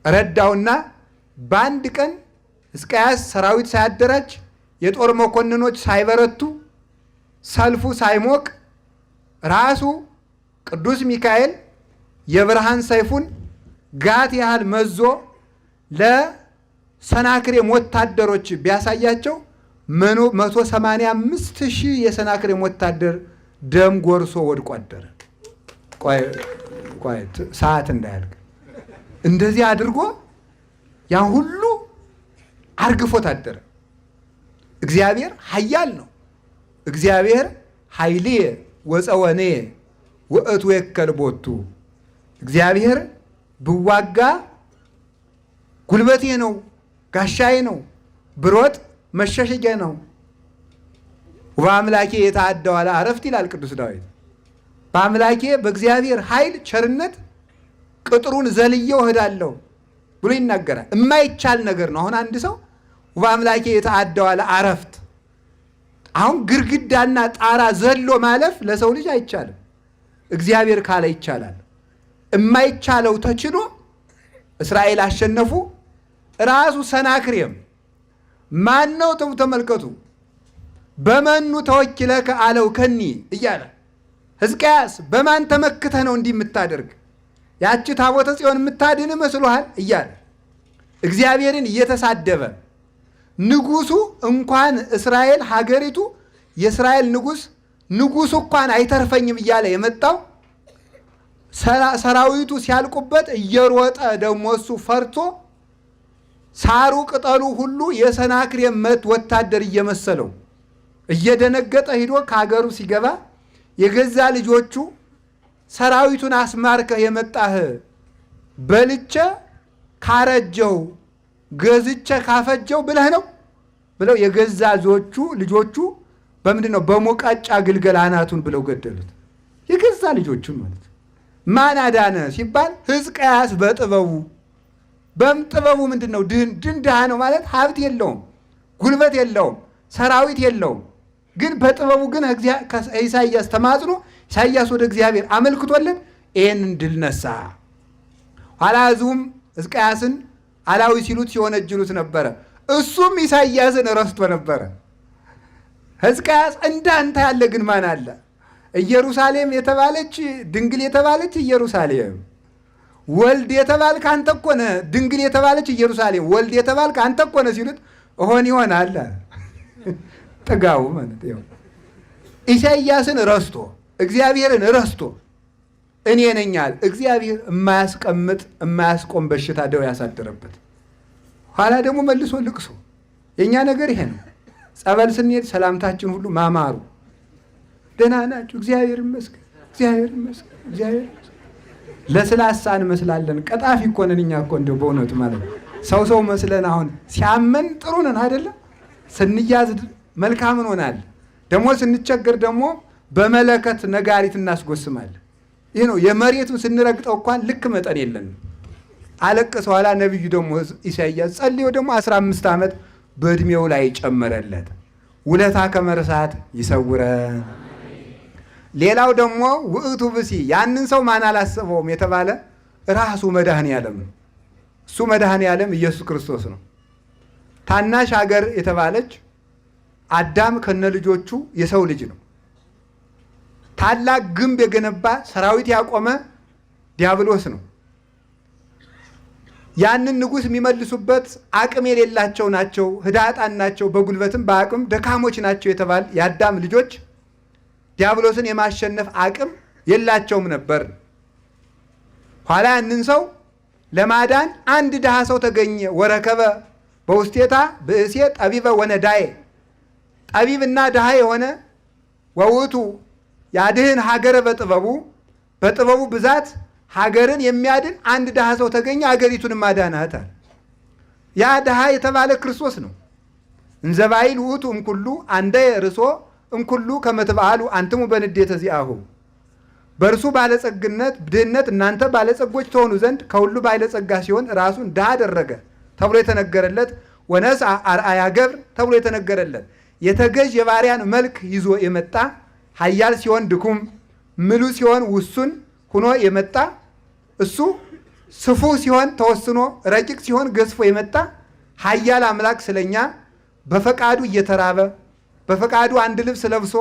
ረዳውና በአንድ ቀን ሕዝቅያስ ሰራዊት ሳያደራጅ፣ የጦር መኮንኖች ሳይበረቱ፣ ሰልፉ ሳይሞቅ ራሱ ቅዱስ ሚካኤል የብርሃን ሰይፉን ጋት ያህል መዞ ለሰናክሬም ወታደሮች ቢያሳያቸው 185,000 የሰናክሬም ወታደር ደም ጎርሶ ወድቆ አደረ። ቆይ ሰዓት እንዳያልቅ እንደዚህ አድርጎ ያን ሁሉ አርግፎት አደረ። እግዚአብሔር ኃያል ነው። እግዚአብሔር ኃይልየ ወፀወንየ ውእቱ የከል ቦቱ። እግዚአብሔር ብዋጋ ጉልበቴ ነው፣ ጋሻዬ ነው፣ ብሮጥ መሸሸጊያ ነው። ወአምላኬ የተአደው አለ አረፍት ይላል ቅዱስ ዳዊት። በአምላኬ በእግዚአብሔር ኃይል ቸርነት ቅጥሩን ዘልዬው እሄዳለሁ ብሎ ይናገራል። የማይቻል ነገር ነው። አሁን አንድ ሰው በአምላኬ የተአደው አለ አረፍት። አሁን ግድግዳና ጣራ ዘሎ ማለፍ ለሰው ልጅ አይቻልም። እግዚአብሔር ካለ ይቻላል። የማይቻለው ተችሎ እስራኤል አሸነፉ። ራሱ ሰናክሬም ማን ነው? ተመልከቱ። በመኑ ተወኪለከ አለው ከኒ እያለ ሕዝቅያስ በማን ተመክተህ ነው እንዲህ የምታደርግ? ያቺ ታቦተ ጽዮን የምታድን መስሎሃል? እያለ እግዚአብሔርን እየተሳደበ ንጉሱ እንኳን እስራኤል ሀገሪቱ የእስራኤል ንጉሱ እንኳን አይተርፈኝም እያለ የመጣው ሰራዊቱ ሲያልቁበት እየሮጠ ደግሞ እሱ ፈርቶ ሳሩ ቅጠሉ ሁሉ የሰናክሬም ወታደር እየመሰለው እየደነገጠ ሂዶ ከሀገሩ ሲገባ የገዛ ልጆቹ ሰራዊቱን አስማርከህ የመጣህ በልቼ ካረጀው ገዝቼ ካፈጀው ብለህ ነው ብለው የገዛ ልጆቹ በምንድን ነው? በሞቃጫ ግልገል አናቱን ብለው ገደሉት። የገዛ ልጆቹን ማለት ማን አዳነ ሲባል ሕዝቅያስ በጥበቡ ምንድን ነው? ድሃ ነው ማለት ሀብት የለውም፣ ጉልበት የለውም፣ ሰራዊት የለውም። ግን በጥበቡ ግን ኢሳይያስ ተማጽኖ ኢሳይያስ ወደ እግዚአብሔር አመልክቶለት ይህንን ድል ነሳ። ኋላ ሕዝቡም ሕዝቅያስን አላዊ ሲሉት ሲወነጅሉት ነበረ። እሱም ኢሳይያስን ረስቶ ነበረ። ሕዝቅያስ እንዳንተ ያለ ግን ማን አለ? ኢየሩሳሌም የተባለች ድንግል የተባለች ኢየሩሳሌም፣ ወልድ የተባልክ አንተ እኮ ነህ። ድንግል የተባለች ኢየሩሳሌም፣ ወልድ የተባልክ አንተ እኮ ነህ ሲሉት ይሆናል ጥጋቡ ማለት ነው። ኢሳይያስን ረስቶ እግዚአብሔርን ረስቶ እኔ ነኝ አለ። እግዚአብሔር የማያስቆም በሽታ ደው ያሳደረበት። ኋላ ደግሞ መልሶ ልቅሶ። የእኛ ነገር ይሄ ነው። ጸበል ስንሄድ ሰላምታችን ሁሉ ማማሩ፣ ደህና ናችሁ? እግዚአብሔር ይመስገን፣ እግዚአብሔር ይመስገን፣ እግዚአብሔር ይመስገን። ለስላሳ እንመስላለን። ቀጣፊ እኮ ነን እኛ እኮ እንደው በእውነቱ ማለት ነው። ሰው መስለን አሁን ሲያመን ጥሩ ነን አይደለም? ስንያዝ መልካም እንሆናለን። ደግሞ ስንቸገር ደግሞ በመለከት ነጋሪት እናስጎስማለን። ይህ ነው። የመሬቱን ስንረግጠው እንኳን ልክ መጠን የለንም። አለቀሰ። ኋላ ነቢዩ ደግሞ ኢሳይያስ ጸልዮ ደግሞ 15 ዓመት በእድሜው ላይ ጨመረለት። ውለታ ከመርሳት ይሰውረን። ሌላው ደግሞ ውእቱ ብሲ፣ ያንን ሰው ማን አላሰበውም የተባለ ራሱ መድኃኔ ዓለም ነው። እሱ መድኃኔ ዓለም ኢየሱስ ክርስቶስ ነው። ታናሽ ሀገር የተባለች አዳም ከነ ልጆቹ የሰው ልጅ ነው። ታላቅ ግንብ የገነባ ሰራዊት ያቆመ ዲያብሎስ ነው። ያንን ንጉሥ የሚመልሱበት አቅም የሌላቸው ናቸው፣ ህዳጣን ናቸው፣ በጉልበትም በአቅም ደካሞች ናቸው የተባለ የአዳም ልጆች ዲያብሎስን የማሸነፍ አቅም የላቸውም ነበር። ኋላ ያንን ሰው ለማዳን አንድ ድሃ ሰው ተገኘ። ወረከበ በውስቴታ ብእሴ ጠቢበ ወነዳዬ ጠቢብና ድሃ የሆነ ወውቱ ያድህን ሀገረ በጥበቡ ብዛት ሀገርን የሚያድን አንድ ድሃ ሰው ተገኘ፣ ሀገሪቱንም አዳናታል። ያ ድሃ የተባለ ክርስቶስ ነው። እንዘባይል ውእቱ እምኩሉ አንደየ ርሶ እምኩሉ ከመ ትበአሉ አንትሙ በንዴተ ዚአሁ። በእርሱ ባለጸግነት ድህነት እናንተ ባለጸጎች ተሆኑ ዘንድ ከሁሉ ባለጸጋ ሲሆን ራሱን ድሃ አደረገ ተብሎ የተነገረለት፣ ወነስአ አርአያ ገብር ተብሎ የተነገረለት የተገዥ የባሪያን መልክ ይዞ የመጣ ኃያል ሲሆን ድኩም፣ ምሉ ሲሆን ውሱን ሁኖ የመጣ እሱ ስፉህ ሲሆን ተወስኖ፣ ረቂቅ ሲሆን ገዝፎ የመጣ ኃያል አምላክ ስለኛ በፈቃዱ እየተራበ በፈቃዱ አንድ ልብስ ለብሶ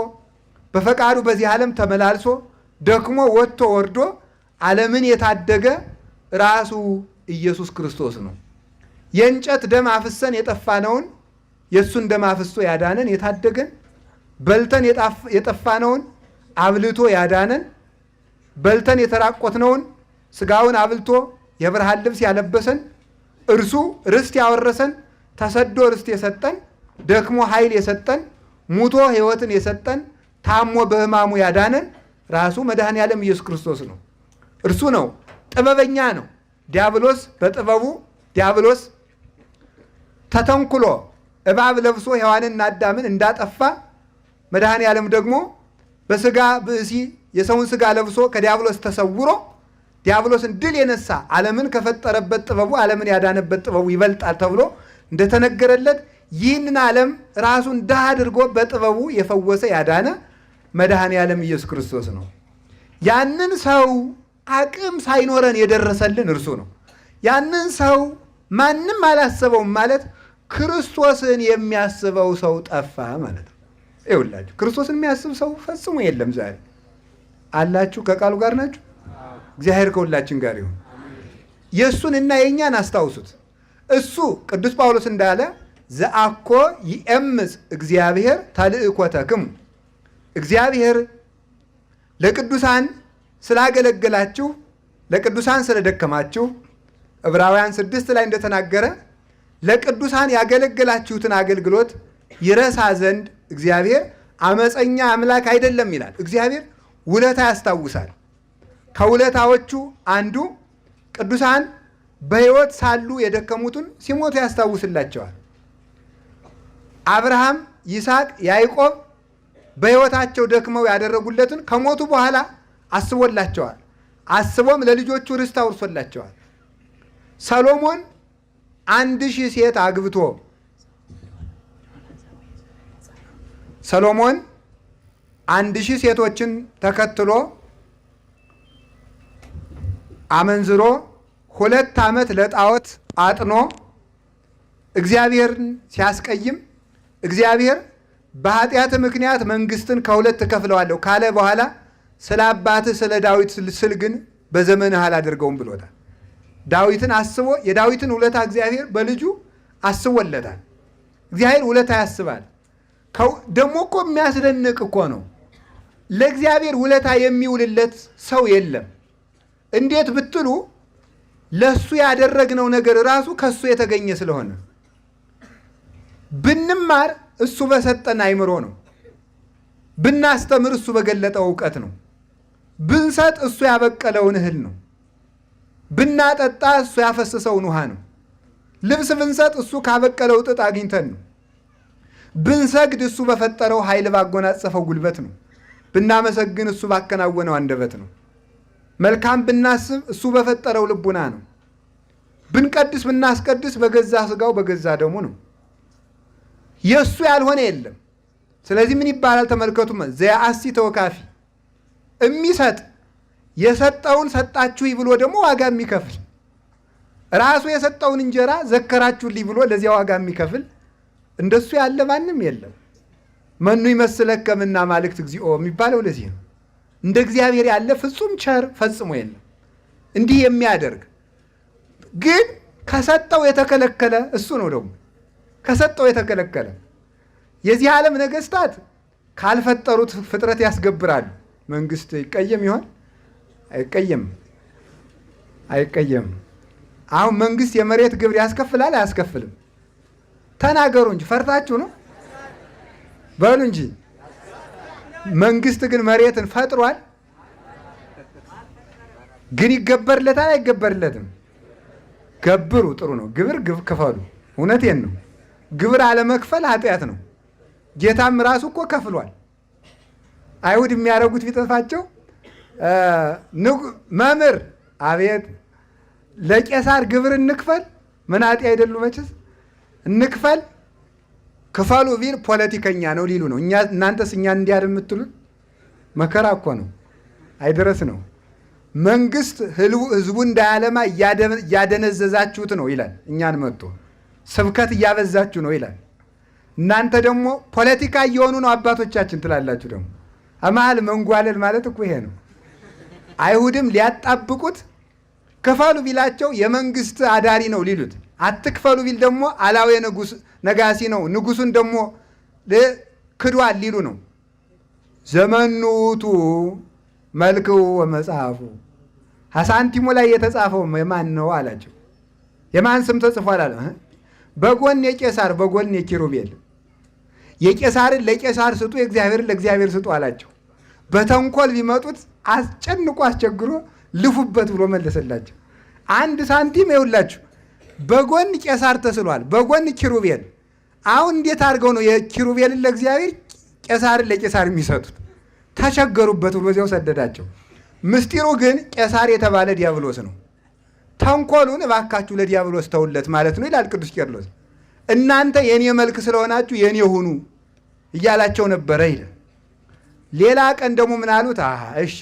በፈቃዱ በዚህ ዓለም ተመላልሶ ደክሞ ወጥቶ ወርዶ ዓለምን የታደገ ራሱ ኢየሱስ ክርስቶስ ነው። የእንጨት ደም አፍሰን የጠፋነውን የእሱን ደም አፍሶ ያዳነን የታደገን፣ በልተን የጠፋነውን አብልቶ ያዳነን፣ በልተን የተራቆትነውን ስጋውን አብልቶ የብርሃን ልብስ ያለበሰን፣ እርሱ ርስት ያወረሰን፣ ተሰዶ ርስት የሰጠን፣ ደክሞ ኃይል የሰጠን፣ ሙቶ ሕይወትን የሰጠን፣ ታሞ በሕማሙ ያዳነን ራሱ መድኃኔ ዓለም ኢየሱስ ክርስቶስ ነው። እርሱ ነው። ጥበበኛ ነው። ዲያብሎስ በጥበቡ ዲያብሎስ ተተንኩሎ እባብ ለብሶ ሔዋንና አዳምን እንዳጠፋ መድኃኔ ዓለም ደግሞ በስጋ ብእሲ የሰውን ስጋ ለብሶ ከዲያብሎስ ተሰውሮ ዲያብሎስን ድል የነሳ ዓለምን ከፈጠረበት ጥበቡ ዓለምን ያዳነበት ጥበቡ ይበልጣል ተብሎ እንደተነገረለት ይህንን ዓለም ራሱን ድሃ አድርጎ በጥበቡ የፈወሰ ያዳነ መድኃኔ ዓለም ኢየሱስ ክርስቶስ ነው። ያንን ሰው አቅም ሳይኖረን የደረሰልን እርሱ ነው። ያንን ሰው ማንም አላሰበውም ማለት ክርስቶስን የሚያስበው ሰው ጠፋ ማለት ነው። ይኸውላችሁ ክርስቶስን የሚያስብ ሰው ፈጽሞ የለም። ዛሬ አላችሁ? ከቃሉ ጋር ናችሁ? እግዚአብሔር ከሁላችን ጋር ይሁን። የእሱንና የእኛን አስታውሱት። እሱ ቅዱስ ጳውሎስ እንዳለ ዘአኮ ይእምፅ እግዚአብሔር ተልእኮተክሙ፣ እግዚአብሔር ለቅዱሳን ስላገለገላችሁ ለቅዱሳን ስለደከማችሁ ዕብራውያን 6 ላይ እንደተናገረ ለቅዱሳን ያገለገላችሁትን አገልግሎት ይረሳ ዘንድ እግዚአብሔር አመፀኛ አምላክ አይደለም ይላል። እግዚአብሔር ውለታ ያስታውሳል። ከውለታዎቹ አንዱ ቅዱሳን በሕይወት ሳሉ የደከሙትን ሲሞቱ ያስታውስላቸዋል። አብርሃም፣ ይስሐቅ፣ ያዕቆብ በሕይወታቸው ደክመው ያደረጉለትን ከሞቱ በኋላ አስቦላቸዋል። አስቦም ለልጆቹ ርስት አውርሶላቸዋል። ሰሎሞን 1000 ሴት አግብቶ ሰሎሞን 1000 ሴቶችን ተከትሎ አመንዝሮ 2 ዓመት ለጣዖት አጥኖ እግዚአብሔርን ሲያስቀይም እግዚአብሔር በኃጢአት ምክንያት መንግስትን ከሁለት እከፍለዋለሁ ካለ በኋላ ስለ አባትህ ስለ ዳዊት ስል ግን በዘመንህ አላደርገውም ብሎታል። ዳዊትን አስቦ የዳዊትን ውለታ እግዚአብሔር በልጁ አስቦለታል። እግዚአብሔር ውለታ ያስባል። ደግሞ እኮ የሚያስደንቅ እኮ ነው። ለእግዚአብሔር ውለታ የሚውልለት ሰው የለም። እንዴት ብትሉ ለሱ ያደረግነው ነገር ራሱ ከሱ የተገኘ ስለሆነ፣ ብንማር እሱ በሰጠን አይምሮ ነው። ብናስተምር እሱ በገለጠው እውቀት ነው። ብንሰጥ እሱ ያበቀለውን እህል ነው። ብናጠጣ እሱ ያፈሰሰውን ውሃ ነው። ልብስ ብንሰጥ እሱ ካበቀለው ጥጥ አግኝተን ነው። ብንሰግድ እሱ በፈጠረው ኃይል ባጎናጸፈው ጉልበት ነው። ብናመሰግን እሱ ባከናወነው አንደበት ነው። መልካም ብናስብ እሱ በፈጠረው ልቡና ነው። ብንቀድስ ብናስቀድስ በገዛ ስጋው በገዛ ደሙ ነው። የእሱ ያልሆነ የለም። ስለዚህ ምን ይባላል? ተመልከቱ። ዘያአሲ ተወካፊ የሚሰጥ የሰጠውን ሰጣችሁ ብሎ ደግሞ ዋጋ የሚከፍል ራሱ የሰጠውን እንጀራ ዘከራችሁልኝ ብሎ ለዚያ ዋጋ የሚከፍል እንደሱ ያለ ማንም የለም። መኑ ይመስለከ እምነ አማልክት እግዚኦ የሚባለው ለዚህ ነው። እንደ እግዚአብሔር ያለ ፍጹም ቸር ፈጽሞ የለም። እንዲህ የሚያደርግ ግን ከሰጠው የተከለከለ እሱ ነው። ደግሞ ከሰጠው የተከለከለ የዚህ ዓለም ነገስታት ካልፈጠሩት ፍጥረት ያስገብራሉ። መንግስት ይቀየም ይሆን? አይቀየም። አሁን መንግስት የመሬት ግብር ያስከፍላል አያስከፍልም? ተናገሩ እንጂ ፈርታችሁ ነው በሉ እንጂ። መንግስት ግን መሬትን ፈጥሯል። ግን ይገበርለታል አይገበርለትም? ገብሩ፣ ጥሩ ነው። ግብር ክፈሉ። እውነቴን ነው። ግብር አለመክፈል ኃጢአት ነው። ጌታም ራሱ እኮ ከፍሏል። አይሁድ የሚያደርጉት ቢጠፋቸው መምህር አቤት ለቄሳር ግብር እንክፈል፣ መናጤ አይደሉ መችስ እንክፈል ክፈሉ ቢል ፖለቲከኛ ነው ሊሉ ነው። እናንተስ እኛን እንዲያድ የምትሉን መከራ እኮ ነው፣ አይደረስ ነው። መንግስት ህዝቡ እንዳያለማ እያደነዘዛችሁት ነው ይላል። እኛን መጥቶ ስብከት እያበዛችሁ ነው ይላል። እናንተ ደግሞ ፖለቲካ እየሆኑ ነው አባቶቻችን ትላላችሁ። ደግሞ መሀል መንጓለል ማለት እኮ ይሄ ነው። አይሁድም ሊያጣብቁት ክፈሉ ቢላቸው የመንግስት አዳሪ ነው ሊሉት፣ አትክፈሉ ቢል ደግሞ አላዊ ነጋሲ ነው ንጉሱን ደግሞ ክዷል ሊሉ ነው። ዘመኑ ውእቱ መልክው ወመጽሐፉ፣ ሳንቲሙ ላይ የተጻፈው የማን ነው አላቸው። የማን ስም ተጽፏል አለ። በጎን የቄሳር በጎን የኪሩቤል፣ የቄሳርን ለቄሳር ስጡ የእግዚአብሔርን ለእግዚአብሔር ስጡ አላቸው። በተንኮል ቢመጡት አስጨንቆ አስቸግሮ ልፉበት ብሎ መለሰላቸው። አንድ ሳንቲም ይውላችሁ በጎን ቄሳር ተስሏል፣ በጎን ኪሩቤል። አሁን እንዴት አድርገው ነው የኪሩቤልን ለእግዚአብሔር ቄሳርን ለቄሳር የሚሰጡት? ተቸገሩበት ብሎ እዚያው ሰደዳቸው። ምስጢሩ ግን ቄሳር የተባለ ዲያብሎስ ነው። ተንኮሉን እባካችሁ ለዲያብሎስ ተውለት ማለት ነው ይላል ቅዱስ ቄርሎስ። እናንተ የኔ መልክ ስለሆናችሁ የኔ ሁኑ እያላቸው ነበረ ይላል። ሌላ ቀን ደግሞ ምን አሉት? እሺ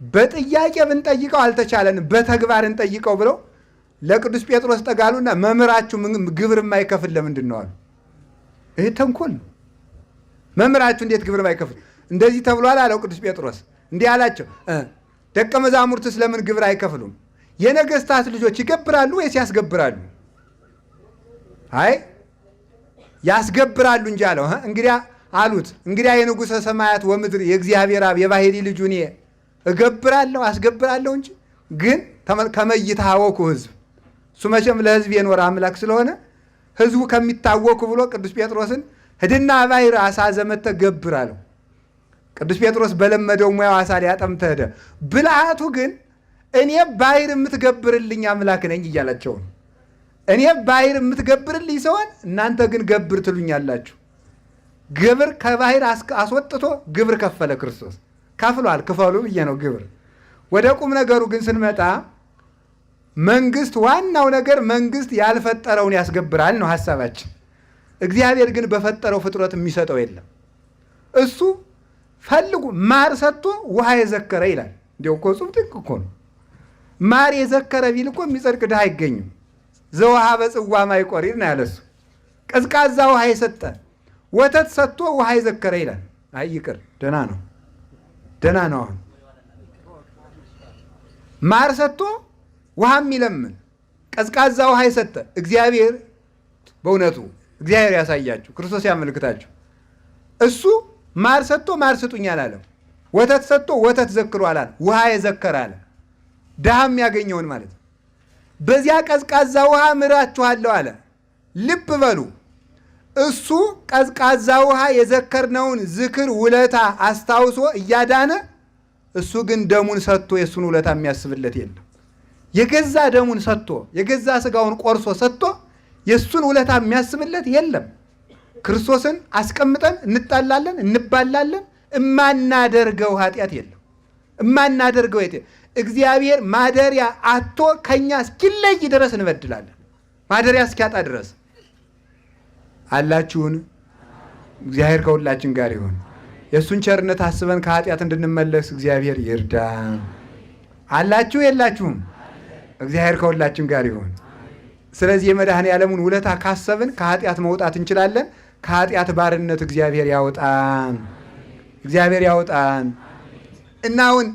በጥያቄ ብንጠይቀው አልተቻለንም፣ በተግባር እንጠይቀው ብለው ለቅዱስ ጴጥሮስ ጠጋሉና መምህራችሁ ግብር የማይከፍል ለምንድን ነው አሉ። ይህ ተንኮል ነው። መምህራችሁ እንዴት ግብር የማይከፍል እንደዚህ ተብሏል አለው ቅዱስ ጴጥሮስ። እንዲህ አላቸው፣ ደቀ መዛሙርትስ ለምን ግብር አይከፍሉም? የነገስታት ልጆች ይገብራሉ ወይስ ያስገብራሉ? አይ ያስገብራሉ እንጂ አለው። እንግዲያ አሉት፣ እንግዲያ የንጉሠ ሰማያት ወምድር የእግዚአብሔር አብ የባሕሪ ልጁ እኔ እገብራለሁ አስገብራለሁ እንጂ ግን ከመይታወኩ ህዝብ፣ እሱ መቼም ለህዝብ የኖረ አምላክ ስለሆነ ህዝቡ ከሚታወኩ ብሎ ቅዱስ ጴጥሮስን ሂድና ባሕር አሳ ዘመተህ ገብር አለው። ቅዱስ ጴጥሮስ በለመደው ሙያው አሳ ሊያጠምድ ሄደ። ብልሃቱ ግን እኔ ባሕር የምትገብርልኝ አምላክ ነኝ እያላቸው ነው። እኔ ባሕር የምትገብርልኝ ሰሆን እናንተ ግን ገብር ትሉኛላችሁ። ግብር ከባሕር አስወጥቶ ግብር ከፈለ ክርስቶስ። ከፍሏል፣ ክፈሉ ብዬ ነው ግብር። ወደ ቁም ነገሩ ግን ስንመጣ መንግስት፣ ዋናው ነገር መንግስት ያልፈጠረውን ያስገብራል ነው ሀሳባችን። እግዚአብሔር ግን በፈጠረው ፍጥረት የሚሰጠው የለም። እሱ ፈልጉ ማር ሰጥቶ ውሃ የዘከረ ይላል። እንዲያው እኮ ጽሑፍ ድንቅ እኮ ነው። ማር የዘከረ ቢል እኮ የሚጸድቅ ድሃ አይገኝም። ዘውሃ በጽዋ ማይቆሪር ነው ያለሱ። ቀዝቃዛ ውሃ የሰጠ ወተት ሰጥቶ ውሃ የዘከረ ይላል። አይ ይቅር፣ ደህና ነው፣ ደህና ነው። አሁን ማር ሰጥቶ ውሃ የሚለምን ቀዝቃዛ ውሃ የሰጠ እግዚአብሔር፣ በእውነቱ እግዚአብሔር ያሳያችሁ፣ ክርስቶስ ያመልክታችሁ። እሱ ማር ሰጥቶ ማር ስጡኝ አላለም። ወተት ሰጥቶ ወተት ዘክሮ አላለ። ውሃ የዘከረ አለ። ድሃ የሚያገኘውን ማለት ነው። በዚያ ቀዝቃዛ ውሃ ምራችኋለሁ አለ። ልብ በሉ፣ እሱ ቀዝቃዛ ውሃ የዘከርነውን ዝክር ውለታ አስታውሶ እያዳነ፣ እሱ ግን ደሙን ሰጥቶ የእሱን ውለታ የሚያስብለት የለም። የገዛ ደሙን ሰጥቶ የገዛ ስጋውን ቆርሶ ሰጥቶ የእሱን ውለታ የሚያስብለት የለም። ክርስቶስን አስቀምጠን እንጣላለን፣ እንባላለን። እማናደርገው ኃጢአት የለም። እማናደርገው እግዚአብሔር ማደሪያ አቶ ከኛ እስኪለይ ድረስ እንበድላለን። ማደሪያ እስኪያጣ ድረስ አላችሁን? እግዚአብሔር ከሁላችን ጋር ይሁን። የእሱን ቸርነት አስበን ከኃጢአት እንድንመለስ እግዚአብሔር ይርዳ። አላችሁ የላችሁም? እግዚአብሔር ከሁላችን ጋር ይሁን። ስለዚህ የመድኃኔ ዓለሙን ውለታ ካሰብን ከኃጢአት መውጣት እንችላለን። ከኃጢአት ባርነት እግዚአብሔር ያውጣን፣ እግዚአብሔር ያውጣን። እና አሁን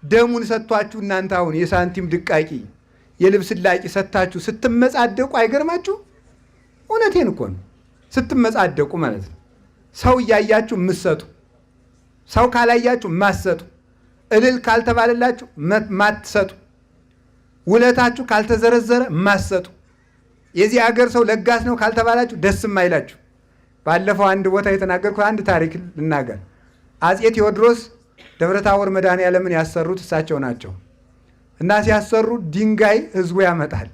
ደሙን ሰጥቷችሁ እናንተ አሁን የሳንቲም ድቃቂ የልብስ ላቂ ሰጥታችሁ ስትመጻደቁ አይገርማችሁ? እውነቴን እኮ ነው። ስትመጻደቁ ማለት ነው። ሰው እያያችሁ የምትሰጡ፣ ሰው ካላያችሁ ማትሰጡ፣ እልል ካልተባለላችሁ ማትሰጡ፣ ውለታችሁ ካልተዘረዘረ ማሰጡ የዚህ ሀገር ሰው ለጋስ ነው ካልተባላችሁ ደስም አይላችሁ። ባለፈው አንድ ቦታ የተናገርኩት አንድ ታሪክ ልናገር። አጼ ቴዎድሮስ ደብረታቦር መድኃኔዓለምን ያሰሩት እሳቸው ናቸው። እና ሲያሰሩ ድንጋይ ህዝቡ ያመጣል።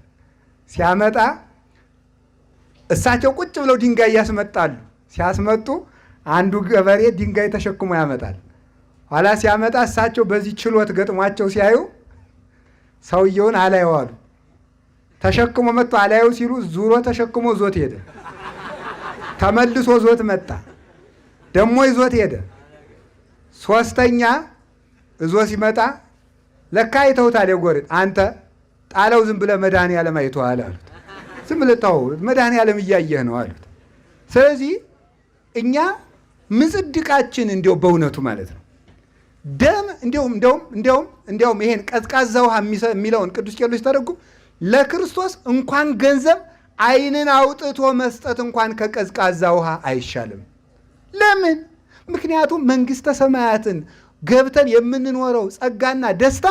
ሲያመጣ እሳቸው ቁጭ ብለው ድንጋይ ያስመጣሉ። ሲያስመጡ አንዱ ገበሬ ድንጋይ ተሸክሞ ያመጣል። ኋላ ሲያመጣ እሳቸው በዚህ ችሎት ገጥሟቸው ሲያዩ ሰውየውን አላየው አሉ። ተሸክሞ መጥቶ አላየው ሲሉ ዙሮ ተሸክሞ ዞት ሄደ። ተመልሶ ዞት መጣ። ደግሞ ይዞት ሄደ። ሶስተኛ እዞ ሲመጣ ለካ አይተውታል። የጎረቤት አንተ ጣለው ዝም ብለህ መድኃኔዓለም አይተዋል አሉት። ዝም ብለህ ተው መድኃኔዓለም እያየህ ነው አሉት። ስለዚህ እኛ ምጽድቃችን እንዲያው በእውነቱ ማለት ነው ደም እንዲያውም ይሄን ቀዝቃዛ ውሃ የሚለውን ቅዱስ ቄርሎስ ተረጉም ለክርስቶስ እንኳን ገንዘብ ዓይንን አውጥቶ መስጠት እንኳን ከቀዝቃዛ ውሃ አይሻልም። ለምን? ምክንያቱም መንግሥተ ሰማያትን ገብተን የምንኖረው ጸጋና ደስታ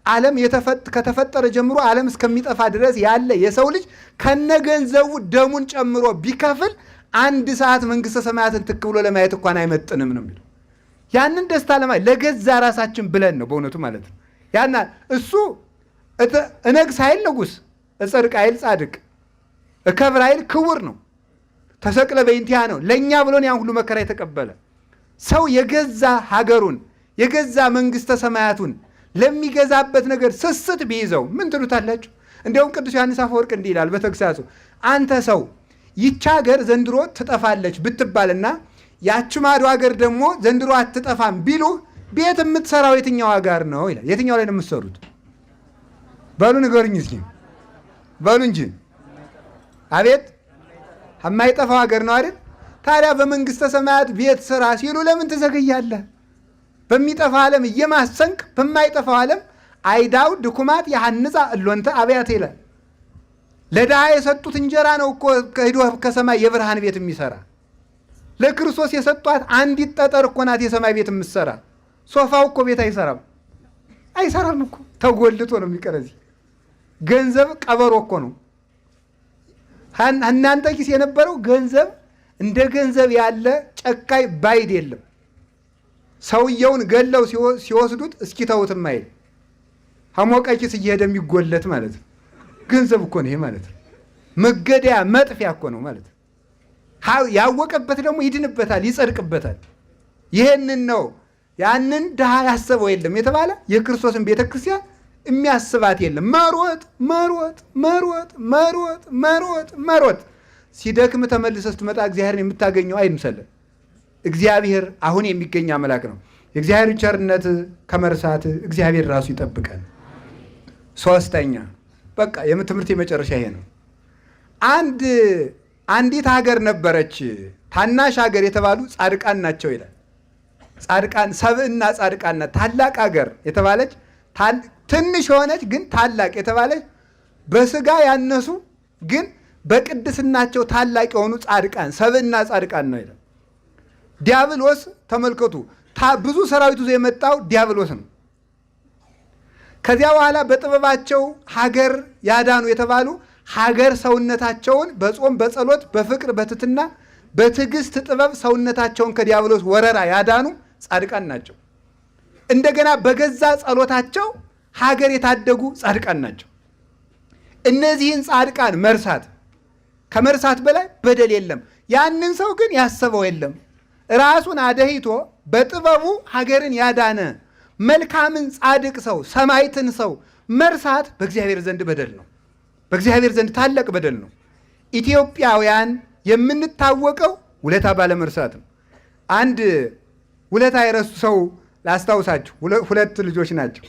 ዓለም ከተፈጠረ ጀምሮ ዓለም እስከሚጠፋ ድረስ ያለ የሰው ልጅ ከነገንዘቡ ደሙን ጨምሮ ቢከፍል 1 ሰዓት መንግሥተ ሰማያትን ትክ ብሎ ለማየት እንኳን አይመጥንም ነው የሚለው። ያንን ደስታ ለማየት ለገዛ ራሳችን ብለን ነው በእውነቱ ማለት ነው። ያና እሱ እነግስ ኃይል ንጉሥ፣ እጸድቅ ኃይል ጻድቅ፣ እከብር ኃይል ክቡር ነው። ተሰቅለ በእንቲያ ነው ለእኛ ብሎን ያን ሁሉ መከራ የተቀበለ ሰው የገዛ ሀገሩን የገዛ መንግሥተ ሰማያቱን ለሚገዛበት ነገር ስስት ቢይዘው ምን ትሉታላችሁ? እንዲያውም ቅዱስ ዮሐንስ አፈወርቅ እንዲህ ይላል በተግሳጹ አንተ ሰው ይቻ ሀገር ዘንድሮ ትጠፋለች ብትባልና ያች ማዶ ሀገር ደግሞ ዘንድሮ አትጠፋም ቢሉህ ቤት የምትሰራው የትኛው ሀገር ነው ይላል። የትኛው ላይ ነው የምትሰሩት? በሉ ንገሩኝ እስኪ በሉ እንጂ። አቤት የማይጠፋው ሀገር ነው አይደል? ታዲያ በመንግሥተ ሰማያት ቤት ስራ ሲሉ ለምን ትዘገያለህ? በሚጠፋ ዓለም እየማሰንክ በማይጠፋው ዓለም አይዳው ድኩማት ያሐንጻ እሎንተ አብያተ ይላል። ለድሃ የሰጡት እንጀራ ነው እኮ ከሂዶ ከሰማይ የብርሃን ቤት የሚሰራ። ለክርስቶስ የሰጧት አንዲት ጠጠር እኮ ናት የሰማይ ቤት የምትሰራ። ሶፋው እኮ ቤት አይሰራም እኮ ተጎልቶ ነው የሚቀር። እዚህ ገንዘብ ቀበሮ እኮ ነው። እናንተ ኪስ የነበረው ገንዘብ እንደ ገንዘብ ያለ ጨካኝ ባይድ የለም። ሰውየውን ገለው ሲወስዱት እስኪ ተውትም አይል ሐሞቀ ኪስ እየሄደ የሚጎለት ማለት ነው። ገንዘብ እኮ ነው ይሄ ማለት ነው። መገደያ መጥፊያ እኮ ነው ማለት ነው። ያወቀበት ደግሞ ይድንበታል፣ ይጸድቅበታል። ይሄንን ነው ያንን ድሃ ያሰበው የለም የተባለ የክርስቶስን ቤተ ክርስቲያን የሚያስባት የለም። መሮጥ መሮጥ መሮጥ መሮጥ መሮጥ መሮጥ ሲደክም ተመልሰህ ስትመጣ እግዚአብሔርን የምታገኘው አይምሰልህ። እግዚአብሔር አሁን የሚገኝ አምላክ ነው። የእግዚአብሔር ቸርነት ከመርሳት እግዚአብሔር ራሱ ይጠብቀን። ሶስተኛ በቃ የትምህርት የመጨረሻ ይሄ ነው። አንዲት ሀገር ነበረች፣ ታናሽ ሀገር የተባሉ ጻድቃን ናቸው ይላል። ጻድቃን ሰብእና ጻድቃን ናት። ታላቅ ሀገር የተባለች ትንሽ የሆነች ግን ታላቅ የተባለች በስጋ ያነሱ ግን በቅድስናቸው ታላቅ የሆኑ ጻድቃን ሰብእና ጻድቃን ነው ይላል። ዲያብሎስ ተመልከቱ፣ ብዙ ሰራዊት ይዞ የመጣው ዲያብሎስ ነው። ከዚያ በኋላ በጥበባቸው ሀገር ያዳኑ የተባሉ ሀገር ሰውነታቸውን በጾም በጸሎት በፍቅር በትትና በትዕግስት ጥበብ ሰውነታቸውን ከዲያብሎስ ወረራ ያዳኑ ጻድቃን ናቸው። እንደገና በገዛ ጸሎታቸው ሀገር የታደጉ ጻድቃን ናቸው። እነዚህን ጻድቃን መርሳት ከመርሳት በላይ በደል የለም። ያንን ሰው ግን ያሰበው የለም። ራሱን አደሂቶ በጥበቡ ሀገርን ያዳነ መልካምን ጻድቅ ሰው ሰማይትን ሰው መርሳት በእግዚአብሔር ዘንድ በደል ነው። በእግዚአብሔር ዘንድ ታላቅ በደል ነው። ኢትዮጵያውያን የምንታወቀው ውለታ ባለመርሳት ነው። አንድ ውለታ የረሱ ሰው ላስታውሳችሁ። 2 ልጆች ናቸው።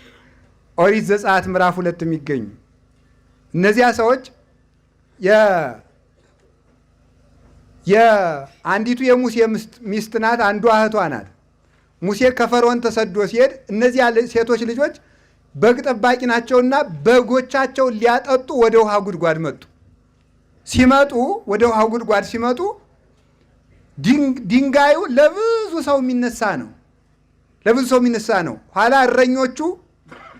ኦሪት ዘጸአት ምዕራፍ 2 የሚገኙ እነዚያ ሰዎች የአንዲቱ የሙሴ ሚስት ናት፣ አንዷ እህቷ ናት። ሙሴ ከፈርዖን ተሰዶ ሲሄድ እነዚያ ሴቶች ልጆች በግ ጠባቂ ናቸውና በጎቻቸውን ሊያጠጡ ወደ ውሃ ጉድጓድ መጡ። ሲመጡ ወደ ውሃ ጉድጓድ ሲመጡ ድንጋዩ ለብዙ ሰው የሚነሳ ነው። ኋላ እረኞቹ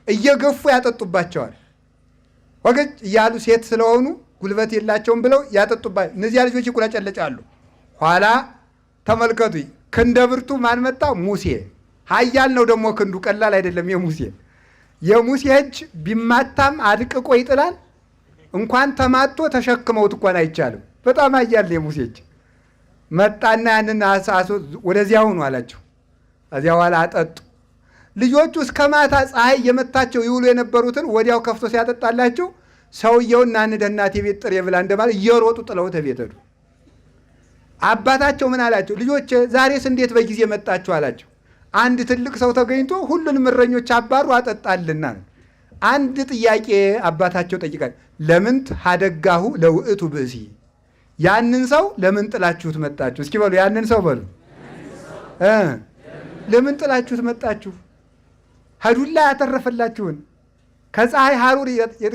እየገፉ ያጠጡባቸዋል። ወገጭ እያሉ ሴት ስለሆኑ ጉልበት የላቸውም ብለው ያጠጡባል። እነዚያ ልጆች ይቁለጨለጫሉ። ኋላ ተመልከቱ፣ ክንደ ብርቱ ማን መጣ? ሙሴ። ኃያል ነው ደግሞ ክንዱ፣ ቀላል አይደለም። የሙሴ እጅ ቢማታም አድቅቆ ይጥላል። እንኳን ተማቶ ተሸክመውት እንኳን አይቻልም። በጣም ኃያል የሙሴ እጅ መጣና ያንን ወደዚያ ሁኑ አላቸው። ከዚያ በኋላ አጠጡ። ልጆቹ እስከ ማታ ፀሐይ የመታቸው ይውሉ የነበሩትን ወዲያው ከፍቶ ሲያጠጣላቸው ሰውየውና እንደ እናቴ ቤት ጥሬ ብላ እንደማለት እየሮጡ ጥለውት ቤት ሄዱ። አባታቸው ምን አላቸው? ልጆች ዛሬስ እንዴት በጊዜ መጣችሁ አላቸው። አንድ ትልቅ ሰው ተገኝቶ ሁሉንም እረኞች አባሩ አጠጣልና። አንድ ጥያቄ አባታቸው ጠይቃል። ለምንት ሀደጋሁ ለውእቱ ብእሲ፣ ያንን ሰው ለምን ጥላችሁት መጣችሁ? እስኪ በሉ ያንን ሰው በሉ ለምን ጥላችሁት መጣችሁ? ሀዱላ ያተረፈላችሁን፣ ከፀሐይ ሐሩር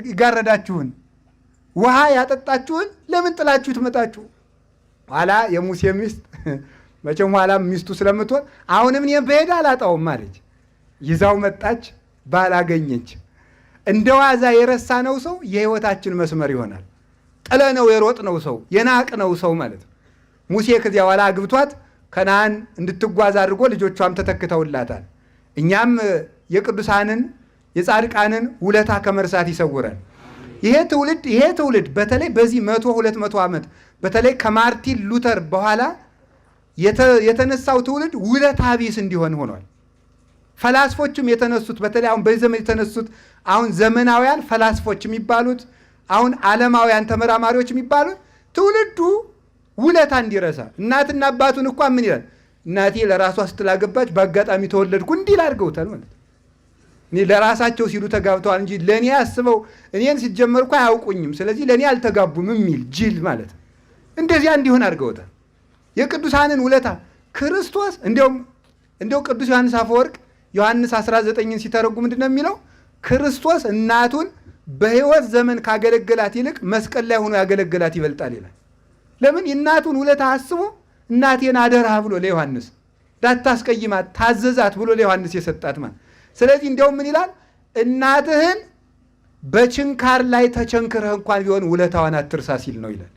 ይጋረዳችሁን፣ ውሃ ያጠጣችሁን ለምን ጥላችሁት መጣችሁ? ኋላ የሙሴ ሚስት መቼም ኋላ ሚስቱ ስለምትሆን አሁንም እኔ በሄድ አላጣውም አለች። ይዛው መጣች። ባላገኘች እንደ ዋዛ የረሳነው ሰው የህይወታችን መስመር ይሆናል። ጥለነው የሮጥነው ሰው የናቅነው ሰው ማለት ነው። ሙሴ ከዚያ ኋላ አግብቷት ከነዓን እንድትጓዝ አድርጎ ልጆቿም ተተክተውላታል። እኛም የቅዱሳንን የጻድቃንን ውለታ ከመርሳት ይሰውረን። ይሄ ትውልድ በተለይ በዚህ 100-200 ዓመት በተለይ ከማርቲን ሉተር በኋላ የተነሳው ትውልድ ውለታ ቢስ እንዲሆን ሆኗል። ፈላስፎችም የተነሱት በተለይ አሁን በዚህ ዘመን የተነሱት አሁን ዘመናውያን ፈላስፎች የሚባሉት አሁን ዓለማውያን ተመራማሪዎች የሚባሉት ትውልዱ ውለታ እንዲረሳ እናትና አባቱን እንኳን ምን ይላል? እናቴ ለራሷ ስትላገባች በአጋጣሚ ተወለድኩ እንዲል አድርገውታል ማለት እኔ ለራሳቸው ሲሉ ተጋብተዋል እንጂ ለእኔ አስበው እኔን ሲጀመር እኮ አያውቁኝም፣ ስለዚህ ለእኔ አልተጋቡም የሚል ጅል ማለት እንደዚያ እንዲሆን አድርገውታል። የቅዱሳንን ውለታ ክርስቶስ እንዲያው ቅዱስ ዮሐንስ አፈወርቅ ዮሐንስ 19ን ሲተረጉ ምንድን ነው የሚለው? ክርስቶስ እናቱን በሕይወት ዘመን ካገለገላት ይልቅ መስቀል ላይ ሆኖ ያገለገላት ይበልጣል ይላል። ለምን? የእናቱን ውለታ አስቦ እናቴን አደራ ብሎ ለዮሐንስ እንዳታስቀይማት ታዘዛት ብሎ ለዮሐንስ የሰጣት ማለት። ስለዚህ እንዲያውም ምን ይላል? እናትህን በችንካር ላይ ተቸንክረህ እንኳን ቢሆን ውለታዋን አትርሳ ሲል ነው ይላል።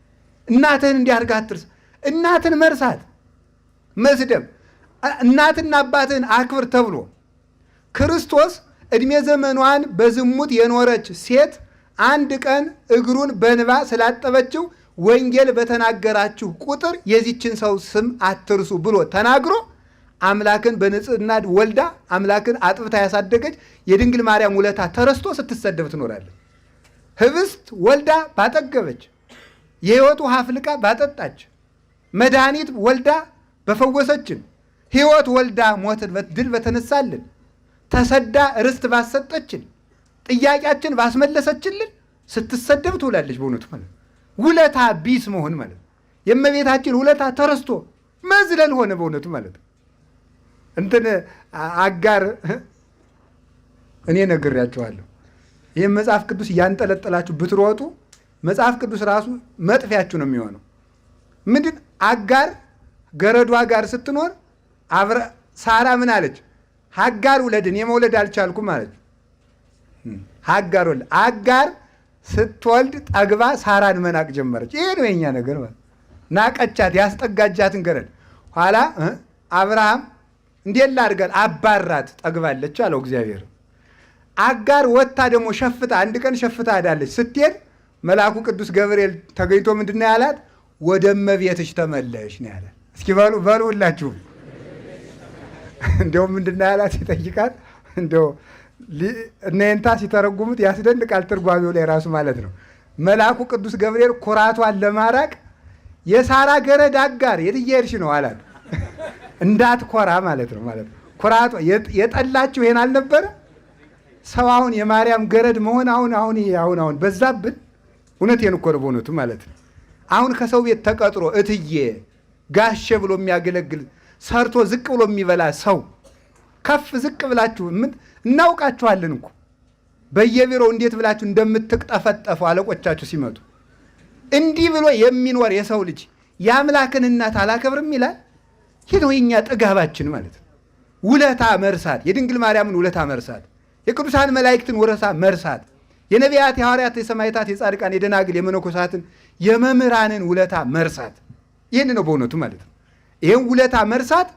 እናትህን እንዲያርጋ አትርሳ። እናትን መርሳት መስደብ፣ እናትና አባትህን አክብር ተብሎ ክርስቶስ ዕድሜ ዘመኗን በዝሙት የኖረች ሴት አንድ ቀን እግሩን በንባ ስላጠበችው ወንጌል በተናገራችሁ ቁጥር የዚችን ሰው ስም አትርሱ ብሎ ተናግሮ አምላክን በንጽህና ወልዳ አምላክን አጥብታ ያሳደገች የድንግል ማርያም ውለታ ተረስቶ ስትሰደብ ትኖራለች። ህብስት ወልዳ ባጠገበች፣ የሕይወት ውሃ አፍልቃ ባጠጣች፣ መድኃኒት ወልዳ በፈወሰችን፣ ሕይወት ወልዳ ሞትን ድል በተነሳልን፣ ተሰዳ ርስት ባሰጠችን፣ ጥያቄያችን ባስመለሰችልን ስትሰደብ ትውላለች። በእውነቱ ማለት ውለታ ቢስ መሆን ማለት የእመቤታችን ውለታ ተረስቶ መዝለል ሆነ። በእውነቱ ማለት አጋር እኔ ነግሬያቸዋለሁ። ይህም መጽሐፍ ቅዱስ እያንጠለጠላችሁ ብትሮጡ መጽሐፍ ቅዱስ ራሱ መጥፊያችሁ ነው የሚሆነው። ምንድን አጋር ገረዷ ጋር ስትኖር ሳራ ምን አለች? ሀጋር ውለድን የመውለድ አልቻልኩም አለች። ሀጋር ወለድ አጋር ስትወልድ ጠግባ ሳራን መናቅ ጀመረች። ይሄ ነው የኛ ነገር ማለት ናቀቻት፣ ያስጠጋጃትን ገረድ። ኋላ አብርሃም እንዴት ላድርጋት? አባራት፣ ጠግባለች አለው እግዚአብሔር። አጋር ወጥታ ደግሞ ሸፍታ አንድ ቀን ሸፍታ ሄዳለች። ስትሄድ መልአኩ ቅዱስ ገብርኤል ተገኝቶ ምንድን ነው ያላት? ወደ እመቤትሽ ተመለሽ ነው ያላት። እስኪ በሉ ሁላችሁም እንዲያውም ምንድን ነው ያላት ሲጠይቃት፣ እንዲያው እነንታ ሲተረጉሙት ያስደንቃል። ትርጓሜው ላይ ራሱ ማለት ነው። መልአኩ ቅዱስ ገብርኤል ኩራቷን ለማራቅ የሳራ ገረድ አጋር የት እየሄድሽ ነው አላት። እንዳትኮራ ማለት ነው። ኩራቷ የጠላችሁ ይሄን አልነበረ ሰው አሁን የማርያም ገረድ መሆን አሁን በዛብን። እውነቴን እኮ ነው በእውነቱ ማለት ነው። አሁን ከሰው ቤት ተቀጥሮ እትዬ ጋሼ ብሎ የሚያገለግል ሰርቶ ዝቅ ብሎ የሚበላ ሰው ከፍ ዝቅ ብላችሁ እናውቃችኋለን እኮ በየቢሮው እንዴት ብላችሁ እንደምትቅጠፈጠፉ አለቆቻችሁ ሲመጡ እንዲህ ብሎ የሚኖር የሰው ልጅ የአምላክን እናት አላከብርም ይላል። ይህ ነው የኛ ጥጋባችን ማለት ነው። ውለታ መርሳት፣ የድንግል ማርያምን ውለታ መርሳት፣ የቅዱሳን መላእክትን ውለታ መርሳት፣ የነቢያት፣ የሐዋርያት፣ የሰማዕታት፣ የጻድቃን፣ የደናግል፣ የመነኮሳትን፣ የመምህራንን ውለታ መርሳት። ይህን ነው በእውነቱ ማለት ነው። ይህን ውለታ መርሳት፣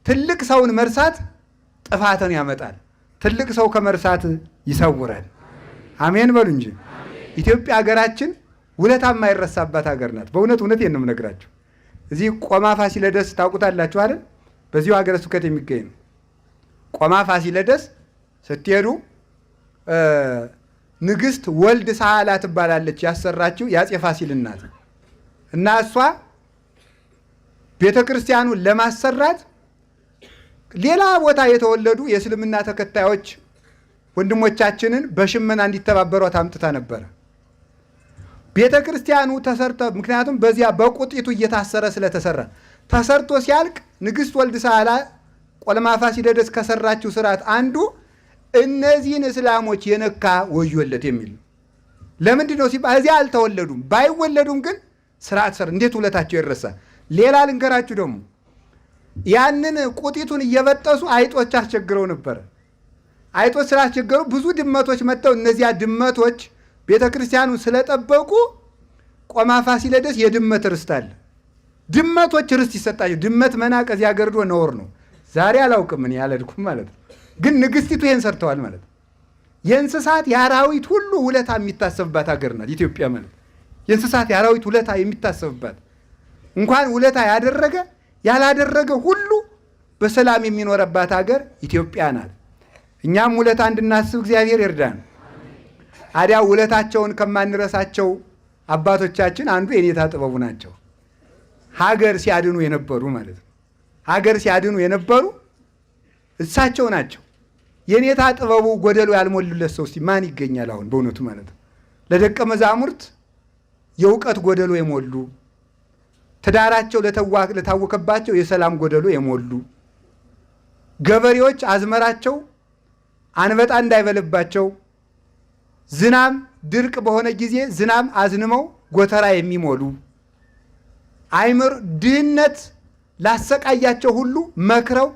ትልቅ ሰውን መርሳት ጥፋትን ያመጣል። ትልቅ ሰው ከመርሳት ይሰውራል። አሜን በሉ እንጂ። ኢትዮጵያ ሀገራችን ውለታ የማይረሳባት ሀገር ናት። በእውነት እውነቴን ነው የምነግራችሁ። እዚህ ቆማ ፋሲለደስ ታውቁታላችሁ አይደል? በዚሁ ሀገረ ስብከት የሚገኝ ነው። ቆማ ፋሲለደስ ስትሄዱ ንግሥት ወልድ ሳህላ ትባላለች። ያሰራችው የአፄ ፋሲል እናት እና እሷ ቤተ ክርስቲያኑን ለማሰራት ሌላ ቦታ የተወለዱ የእስልምና ተከታዮች ወንድሞቻችንን በሽመና እንዲተባበሯት አምጥታ ነበረ። ቤተ ክርስቲያኑ ተሰርተ ምክንያቱም በዚያ በቁጢቱ እየታሰረ ስለተሰራ ተሰርቶ ሲያልቅ ንግሥት ወልድ ሳህላ ቆለማ ፋሲለደስ ከሰራችው ስርዓት አንዱ እነዚህን እስላሞች የነካ ወዮለት የሚል ነው። ለምንድን ነው ሲባል እዚያ አልተወለዱም። ባይወለዱም ግን ስርዓት ሰር እንዴት ውለታቸው ይረሳል? ሌላ ልንገራችሁ ደግሞ ያንን ቁጢቱን እየበጠሱ አይጦች አስቸግረው ነበረ። አይጦች ስላስቸገሩ ብዙ ድመቶች መጥተው እነዚያ ድመቶች ቤተ ክርስቲያኑን ስለጠበቁ ቆማ ፋሲለደስ የድመት ርስት አለ። ድመቶች ርስት ይሰጣቸው። ድመት መናቅ እዚያ ገርዶ ነውር ነው። ዛሬ አላውቅም እኔ ያለድኩም ማለት ነው። ግን ንግሥቲቱ ይሄን ሰርተዋል ማለት ነው። የእንስሳት የአራዊት ሁሉ ውለታ የሚታሰብባት ሀገር ናት ኢትዮጵያ ማለት። የእንስሳት የአራዊት ውለታ የሚታሰብባት እንኳን ውለታ ያደረገ ያላደረገ ሁሉ በሰላም የሚኖረባት ሀገር ኢትዮጵያ ናት። እኛም ውለታ እንድናስብ እግዚአብሔር ይርዳን። አዲያ ውለታቸውን ከማንረሳቸው አባቶቻችን አንዱ የኔታ ጥበቡ ናቸው። ሀገር ሲያድኑ የነበሩ ማለት ነው። ሀገር ሲያድኑ የነበሩ እሳቸው ናቸው። የኔታ ጥበቡ ጎደሎ ያልሞሉለት ሰው እስቲ ማን ይገኛል አሁን በእውነቱ ማለት ነው። ለደቀ መዛሙርት የእውቀት ጎደሎ የሞሉ፣ ትዳራቸው ለታወከባቸው የሰላም ጎደሎ የሞሉ፣ ገበሬዎች አዝመራቸው አንበጣ እንዳይበልባቸው ዝናም ድርቅ በሆነ ጊዜ ዝናም አዝንመው ጎተራ የሚሞሉ፣ ድህነት ላሰቃያቸው ሁሉ መክረው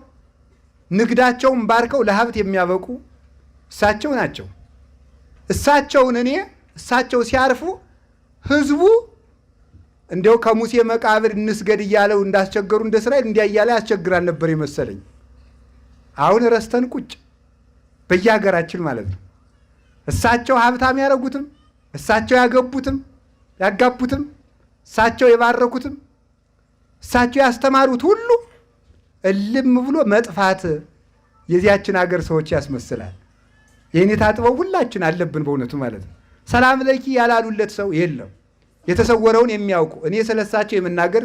ንግዳቸውን ባርከው ለሀብት የሚያበቁ እሳቸው ናቸው። እሳቸው ሲያርፉ ህዝቡ እንዲያው ከሙሴ መቃብር እንስገድ እያለው እንዳስቸገሩ እንደ እስራኤል እንዲያ እያለ ያስቸግራል ነበር የመሰለኝ። አሁን ረስተን ቁጭ በየሀገራችን ማለት ነው። እሳቸው ሀብታም ያደረጉትም፣ እሳቸው ያገቡትም ያጋቡትም፣ እሳቸው የባረኩትም፣ እሳቸው ያስተማሩት ሁሉ እልም ብሎ መጥፋት የዚያችን ሀገር ሰዎች ያስመስላል። የኔታ ጥበብ ሁላችን አለብን በእውነቱ ማለት ነው። ሰላም ለኪ ያላሉለት ሰው የለም። የተሰወረውን የሚያውቁ እኔ ስለሳቸው የመናገር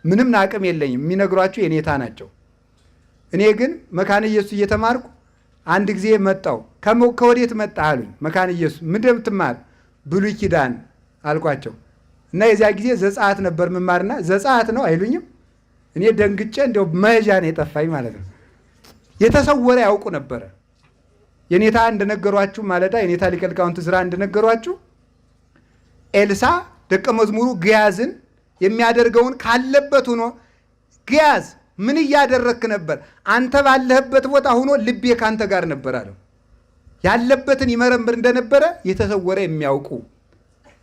ምንም አቅም የለኝም። የሚነግሯቸው የኔታ ናቸው። እኔ ግን መካነ ኢየሱስ እየተማርኩ አንድ ጊዜ መጣው። ከወዴት መጣ አሉኝ። መካነ ኢየሱስ ምንድን ነው የምትማር? ብሉይ ኪዳን አልኳቸው እና የዚያ ጊዜ ዘጸአት ነበር መማርና ዘጸአት ነው አይሉኝም። እኔ ደንግጬ እንደው መሄጃ ነው የጠፋኝ ማለት ነው። የተሰወረ ያውቁ ነበረ። የኔታ እንደነገሯችሁ ማለዳ የኔታ ሊቀ ሊቃውንት ዕዝራ እንደነገሯችሁ ኤልሳ ደቀ መዝሙሩ ግያዝን የሚያደርገውን ካለበት ሆኖ ግያዝ ምን እያደረክ ነበር? አንተ ባለህበት ቦታ ሆኖ ልቤ ካንተ ጋር ነበር አለው። ያለበትን ይመረምር እንደነበረ የተሰወረ የሚያውቁ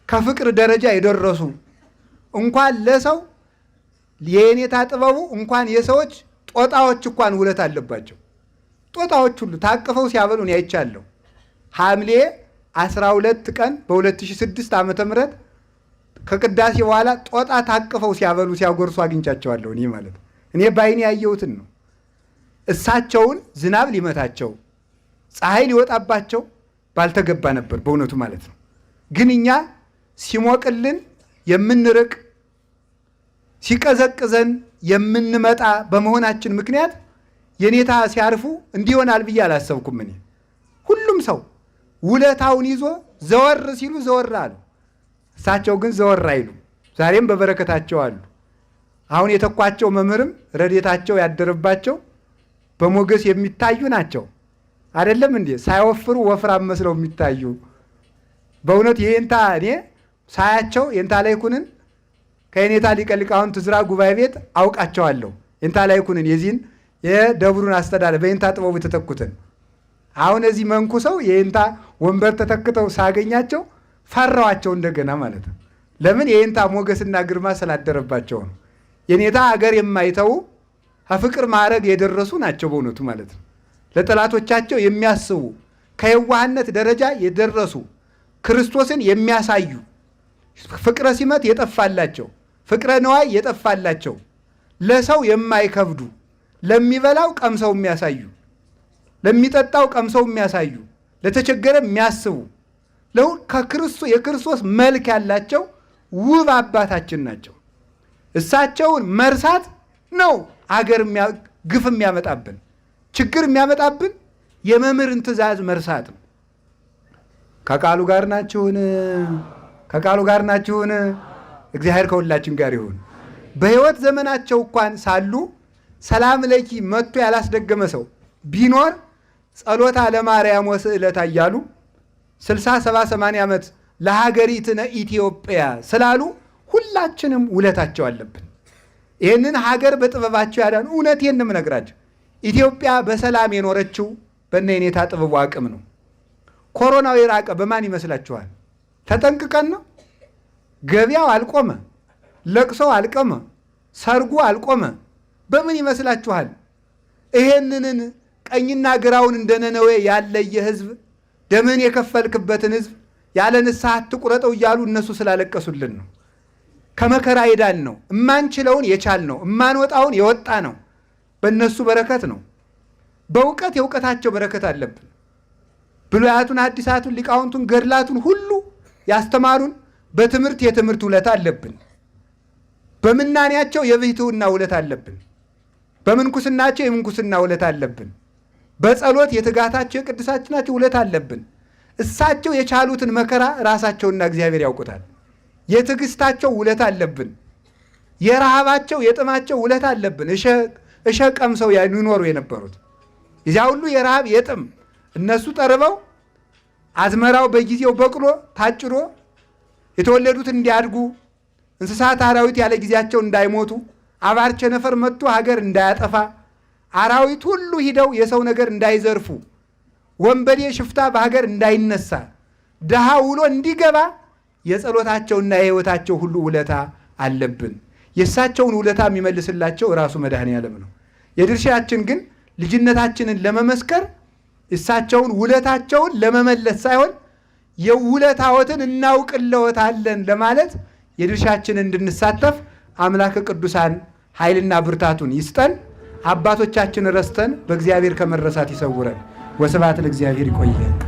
ከፍቅር ደረጃ የደረሱ እንኳን ለሰው የኔታ ጥበቡ እንኳን የሰዎች ጦጣዎች እንኳን ውለት አለባቸው። ጦጣዎች ሁሉ ታቅፈው ሲያበሉ እኔ አይቻለሁ። ሐምሌ 12 ቀን በ2006 ዓመተ ምህረት ከቅዳሴ በኋላ ጦጣ ታቅፈው ሲያበሉ ሲያጎርሱ አግኝቻቸዋለሁ። እኔ ማለት እኔ ባይኔ ያየሁትን ነው። እሳቸውን ዝናብ ሊመታቸው ፀሐይ ሊወጣባቸው ባልተገባ ነበር በእውነቱ ማለት ነው። ግን እኛ ሲሞቅልን የምንርቅ ሲቀዘቅዘን የምንመጣ በመሆናችን ምክንያት የኔታ ሲያርፉ እንዲሆናል ብዬ አላሰብኩም። እኔ ሁሉም ሰው ውለታውን ይዞ ዘወር ሲሉ ዘወር አሉ። እሳቸው ግን ዘወር አይሉ። ዛሬም በበረከታቸው አሉ። አሁን የተኳቸው መምህርም ረድኤታቸው ያደረባቸው በሞገስ የሚታዩ ናቸው። አይደለም እንዴ? ሳይወፍሩ ወፍራም መስለው የሚታዩ በእውነት የኔታ እኔ ሳያቸው የኔታ ላይኩንን ከኔታ ሊቀ ሊቃውንት ዕዝራ ጉባኤ ቤት አውቃቸዋለሁ። የኔታ ላይኩንን የዚህን የደብሩን አስተዳደር በኔታ ጥበቡ የተተኩትን አሁን እዚህ መንኩሰው የእንታ ወንበር ተተክተው ሳገኛቸው ፈራዋቸው እንደገና ማለት ነው። ለምን? የእንታ ሞገስና ግርማ ስላደረባቸው ነው። የኔታ አገር የማይተው ከፍቅር ማዕረግ የደረሱ ናቸው በእውነቱ ማለት ነው። ለጠላቶቻቸው የሚያስቡ ከየዋህነት ደረጃ የደረሱ ክርስቶስን የሚያሳዩ ፍቅረ ሲመት የጠፋላቸው ፍቅረ ነዋይ የጠፋላቸው ለሰው የማይከብዱ ለሚበላው ቀምሰው የሚያሳዩ ለሚጠጣው ቀምሰው የሚያሳዩ ለተቸገረ የሚያስቡ የክርስቶስ መልክ ያላቸው ውብ አባታችን ናቸው። እሳቸውን መርሳት ነው አገር ግፍ የሚያመጣብን ችግር የሚያመጣብን የመምህርን ትእዛዝ መርሳት ነው። ከቃሉ ጋር ናችሁን? ከቃሉ ጋር ናችሁን? እግዚአብሔር ከሁላችን ጋር ይሁን። በሕይወት ዘመናቸው እንኳን ሳሉ ሰላም ለኪ መጥቶ ያላስደገመ ሰው ቢኖር ጸሎታ ለማርያም ወስዕለታ እያሉ 60 70 80 ዓመት ለሀገሪትነ ኢትዮጵያ ስላሉ ሁላችንም ውለታቸው አለብን። ይህንን ሀገር በጥበባቸው ያዳኑ እውነቴን ነው የምነግራቸው። ኢትዮጵያ በሰላም የኖረችው በእነ የኔታ ጥበቡ አቅም ነው። ኮሮናው የራቀ በማን ይመስላችኋል? ተጠንቅቀን ነው። ገበያው አልቆመ፣ ለቅሶው አልቆመ፣ ሰርጉ አልቆመ። በምን ይመስላችኋል? ይሄንን ቀኝና ግራውን እንደ ነነዌ ያለየ ህዝብ ደምን የከፈልክበትን ህዝብ ያለ ንስሐ አትቁረጠው እያሉ እነሱ ስላለቀሱልን ነው። ከመከራ ይዳን ነው። እማንችለውን የቻል ነው። እማንወጣውን የወጣ ነው። በእነሱ በረከት ነው። በእውቀት የእውቀታቸው በረከት አለብን። ብሉያቱን፣ አዲሳቱን፣ ሊቃውንቱን፣ ገድላቱን ሁሉ ያስተማሩን በትምህርት የትምህርት ውለታ አለብን። በምናኔያቸው የብሕትውና ውለታ አለብን። በምንኩስናቸው የምንኩስና ውለታ አለብን። በጸሎት የትጋታቸው የቅድሳችናቸው ውለታ አለብን። እሳቸው የቻሉትን መከራ ራሳቸውና እግዚአብሔር ያውቁታል። የትዕግስታቸው ውለታ አለብን። የረሃባቸው የጥማቸው ውለታ አለብን። እሸ ቀምሰው ይኖሩ የነበሩት እዚያ ሁሉ የረሃብ የጥም እነሱ ጠርበው አዝመራው በጊዜው በቅሎ ታጭዶ የተወለዱት እንዲያድጉ እንስሳት አራዊት ያለ ጊዜያቸው እንዳይሞቱ አባር ቸነፈር መጥቶ ሀገር እንዳያጠፋ አራዊት ሁሉ ሂደው የሰው ነገር እንዳይዘርፉ ወንበዴ ሽፍታ በሀገር እንዳይነሳ ድሃ ውሎ እንዲገባ የጸሎታቸውና የሕይወታቸው ሁሉ ውለታ አለብን። የእሳቸውን ውለታ የሚመልስላቸው ራሱ መድኃኔዓለም ነው። የድርሻችን ግን ልጅነታችንን ለመመስከር እሳቸውን ውለታቸውን ለመመለስ ሳይሆን የውለታዎትን እናውቅለዎታለን ለማለት የድርሻችንን እንድንሳተፍ አምላከ ቅዱሳን ኃይልና ብርታቱን ይስጠን። አባቶቻችን ረስተን በእግዚአብሔር ከመረሳት ይሰውረን። ወስብሐት ለእግዚአብሔር። ይቆየን።